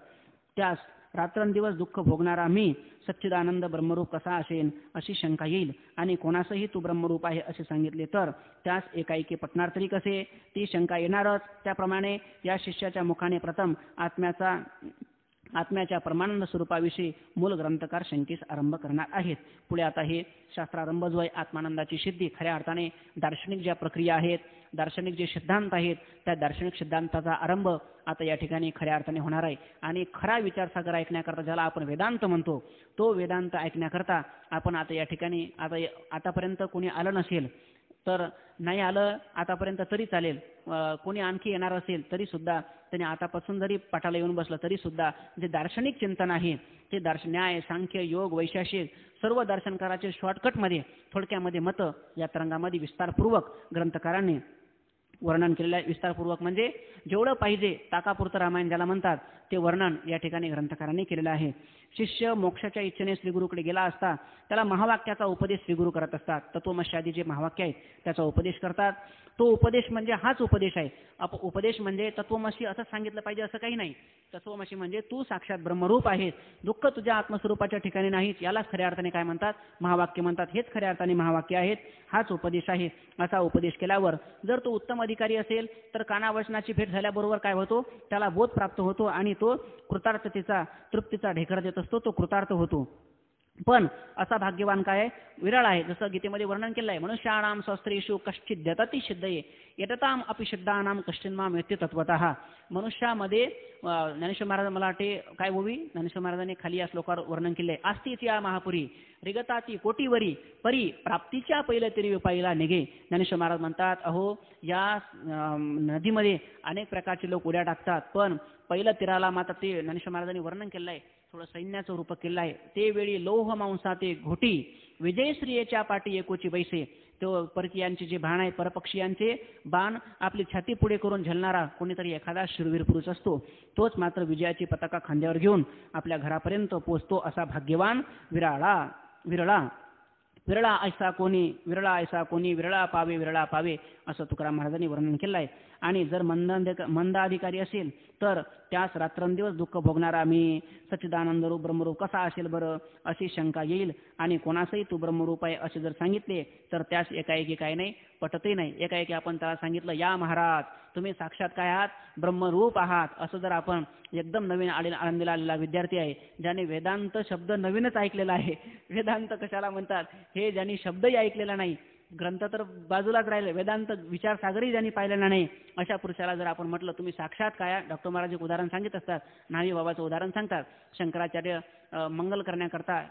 [SPEAKER 1] त्यास रात्रंदिवस दुःख भोगणारा मी सच्चिदानंद ब्रह्मरूप कसा असेल अशी शंका येईल. आणि कोणासही तू ब्रह्मरूप आहे असे सांगितले तर त्यास एकाएकी पटणार तरी कसे? ती शंका येणारच. त्याप्रमाणे या शिष्याच्या मुखाने प्रथम आत्म्याच्या परमानंद स्वरूपाविषयी मूल ग्रंथकार शंकेस आरंभ करणार आहेत. पुढे आता हे शास्त्रारंभ जो आहे आत्मानंदाची सिद्धी खऱ्या अर्थाने दार्शनिक ज्या प्रक्रिया आहेत दार्शनिक जे सिद्धांत आहेत त्या दार्शनिक सिद्धांताचा आरंभ आता या ठिकाणी खऱ्या अर्थाने होणार आहे. आणि खरा विचारसागर ऐकण्याकरता ज्याला आपण वेदांत म्हणतो तो वेदांत ऐकण्याकरता आपण आता या ठिकाणी आतापर्यंत कोणी आलं नसेल तर नाही आलं आतापर्यंत तरी चालेल. कोणी आणखी येणार असेल तरी सुद्धा त्याने आतापासून जरी पाठाला येऊन बसलं तरी सुद्धा जे दार्शनिक चिंतन आहे ते न्याय सांख्य योग वैशेषिक सर्व दर्शनकाराचे शॉर्टकटमध्ये थोडक्यामध्ये मतं या तरंगामध्ये विस्तारपूर्वक ग्रंथकारांनी वर्णन केलेलं आहे. विस्तारपूर्वक म्हणजे जेवढं पाहिजे ताकापुरतं रामायण ज्याला म्हणतात ते वर्णन या ठिकाणी ग्रंथकारांनी केलेलं आहे. शिष्य मोक्षाच्या इच्छेने श्रीगुरूकडे गेला असता त्याला महावाक्याचा उपदेश श्रीगुरू करत असतात. तत्वमसी जे महावाक्य आहेत त्याचा उपदेश करतात. तो उपदेश म्हणजे हाच उपदेश आहे. उपदेश म्हणजे तत्वमसी असं सांगितलं पाहिजे असं काही नाही. तत्वमसी म्हणजे तू साक्षात ब्रह्मरूप आहेस. दुःख तुझ्या आत्मस्वरूपाच्या ठिकाणी नाहीच. यालाच खऱ्या अर्थाने काय म्हणतात महावाक्य म्हणतात. हेच खऱ्या अर्थाने महावाक्य आहेत. हाच उपदेश आहे. असा उपदेश केल्यावर जर तो उत्तम अधिकारी असेल तर कानावचनाची भेट झाल्याबरोबर काय होतो त्याला बोध प्राप्त होतो आणि तो कृतार्थतेचा तृप्तीचा ढेकर देत असतो. तो कृतार्थ होतो. पण असा भाग्यवान काय विरळ आहे. जसं गीतेमध्ये वर्णन केलं आहे मनुष्याणाम शस्त्रेषु कश्चित् दतती सिद्धये यतताम अपि सिद्धानाम कश्चिन्माम वेत्ति तत्वतः. मनुष्यामध्ये ज्ञानेश्वर महाराज मला वाटते काय होवी ज्ञानेश्वर महाराजांनी खाली या श्लोकावर वर्णन केले आहे. आस्तीच या महापुरी रिगताती कोटीवरी परी प्राप्तीच्या पहिल्या तरी उपायला निघे. ज्ञानेश्वर महाराज म्हणतात अहो या नदीमध्ये अनेक प्रकारचे लोक उड्या टाकतात पण पहिलं तीराला मात्र ते ज्ञानेश्वर महाराजांनी वर्णन केलं आहे. थोडं सैन्याचं रूप केलं आहे. ते वेळी लोह मांसा ते घोटी विजयश्रियेच्या पाठी एकोची बैसे. तो परकीयांचे जे बाण आहे परपक्षीयांचे बाण आपली छाती पुढे करून झेलणारा कोणीतरी एखादा शूरवीर पुरुष असतो. तोच मात्र विजयाची पताका खांद्यावर घेऊन आपल्या घरापर्यंत पोहोचतो. असा भाग्यवान विरळा ऐसा कोणी विरळा पावे असं तुकाराम महाराजांनी वर्णन केलं आहे. आणि जर मंद अधिकारी असेल तर त्यास रात्रंदिवस दुःख भोगणारा मी सच्चिदानंद रूप ब्रह्मरूप कसा असेल बरं, अशी शंका येईल. आणि कोणासही तू ब्रह्मरूप आहे असे जर सांगितले तर त्यास एकाएकी काय नाही, पटतही नाही. एकाएकी आपण त्याला सांगितलं या महाराज तुम्ही साक्षात काय आहात, ब्रह्मरूप आहात, असं जर आपण एकदम नवीन आनंदीला आलेला विद्यार्थी आहे ज्याने वेदांत शब्द नवीनच ऐकलेला आहे, वेदांत कशाला म्हणतात हे ज्यांनी शब्दही ऐकलेला नाही, ग्रंथ तर बाजूलाच राहिले, वेदांत विचारसागरही ज्यांनी पाहिलेला नाही, अशा पुरुषाला जर आपण म्हटलं तुम्ही साक्षात काय, डॉक्टर महाराज एक उदाहरण सांगित असतात, न्हावी बाबाचं उदाहरण सांगतात. शंकराचार्य मंगल करण्याकरता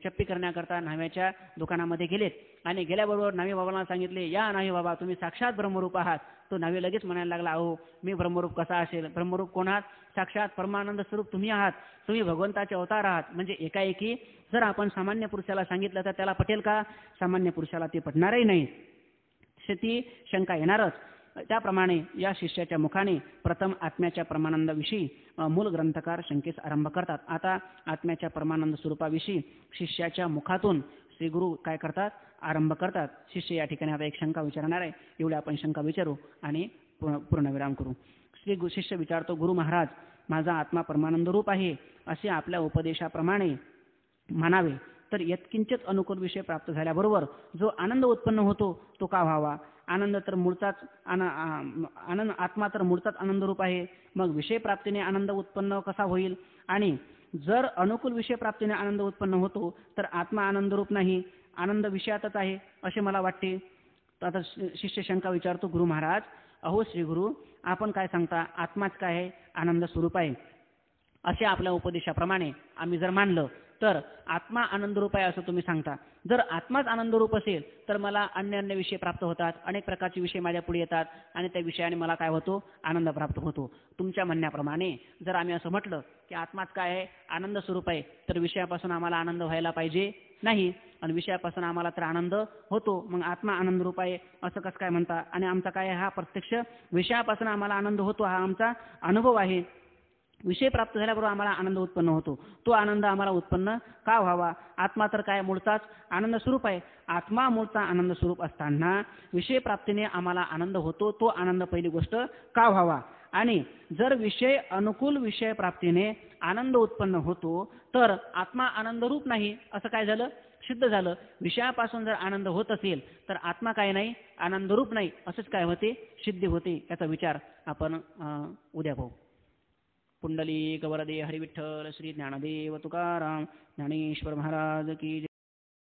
[SPEAKER 1] चप्पी करण्याकरता न्हाव्याच्या दुकानामध्ये गेलेत आणि गेल्याबरोबर न्हावी बाबांना सांगितले या न्हावी बाबा तुम्ही साक्षात ब्रह्मरूप आहात. तो न्हावी लगेच म्हणायला लागला अहो मी ब्रह्मरूप कसा असेल, ब्रह्मरूप कोण आहात, साक्षात परमानंद स्वरूप तुम्ही आहात, तुम्ही भगवंताचे अवतार आहात. म्हणजे एकाएकी जर आपण सामान्य पुरुषाला सांगितलं तर त्याला पटेल का, सामान्य पुरुषाला ते पटणारही नाही, ती शंका येणारच. त्याप्रमाणे या शिष्याच्या मुखाने प्रथम आत्म्याच्या परमानंदाविषयी मूल ग्रंथकार शंकेस आरंभ करतात. आता आत्म्याच्या परमानंद स्वरूपाविषयी शिष्याच्या मुखातून श्री गुरु काय करतात, आरंभ करतात. शिष्य या ठिकाणी आता एक शंका विचारणार आहे, एवढी आपण शंका विचारू आणि पूर्णविराम करू. शिष्य विचारतो गुरु महाराज माझा आत्मा परमानंद रूप आहे असे आपल्या उपदेशाप्रमाणे म्हणावे तर यत्किंचित अनुकूल विषय प्राप्त झाल्याबरोबर जो आनंद उत्पन्न होतो तो का व्हावा, आनंद तर मूळचाच आनंद, आत्मा तर मूळचाच आनंद रूप आहे, मग विषय प्राप्तीने आनंद उत्पन्न कसा होईल, आणि जर अनुकूल विषय प्राप्तीने आनंद उत्पन्न होतो तर आत्मा आनंद रूप नाही, आनंद विषयातच आहे असे मला वाटते. आता शिष्य शंका विचारतो गुरु महाराज अहो श्री गुरु आपण काय सांगता, आत्माच काय आहे, आनंद स्वरूप आहे असे आपल्या उपदेशाप्रमाणे आम्ही जर मानलं तर आत्मा आनंद रूप आहे असं तुम्ही सांगता. जर आत्माच आनंद रूप असेल तर मला अन्य विषय प्राप्त होतात, अनेक प्रकारचे विषय माझ्या पुढे येतात आणि त्या विषयाने मला काय होतो, आनंद प्राप्त होतो. तुमच्या म्हणण्याप्रमाणे जर आम्ही असं म्हटलं की आत्माच काय आहे, आनंद स्वरूप आहे, तर विषयापासून आम्हाला आनंद व्हायला पाहिजे नाही, आणि विषयापासून आम्हाला तर आनंद होतो, मग आत्मा आनंद रूप आहे असं कसं काय म्हणता, आणि आमचा काय हा प्रत्यक्ष विषयापासून आम्हाला आनंद होतो हा आमचा अनुभव आहे, विषय प्राप्त झाल्याबरोबर आम्हाला आनंद उत्पन्न होतो, तो आनंद आम्हाला उत्पन्न का व्हावा, आत्मा तर काय मूळचाच आनंद स्वरूप आहे, आत्मा मूळचा आनंद स्वरूप असताना विषय प्राप्तीने आम्हाला आनंद होतो, तो आनंद पहिली गोष्ट का व्हावा, आणि जर विषय अनुकूल विषय प्राप्तीने आनंद उत्पन्न होतो तर आत्मा आनंद रूप नाही असं काय झालं, सिद्ध झालं. विषयापासून जर आनंद होत असेल तर आत्मा काय नाही, आनंद रूप नाही असंच काय होते, सिद्धी होते. याचा विचार आपण उद्या पाहू. पुंडलिक वरदे हरिविठ्ठल श्री ज्ञानदेव तुकाराम ज्ञानेश्वर महाराज की जय.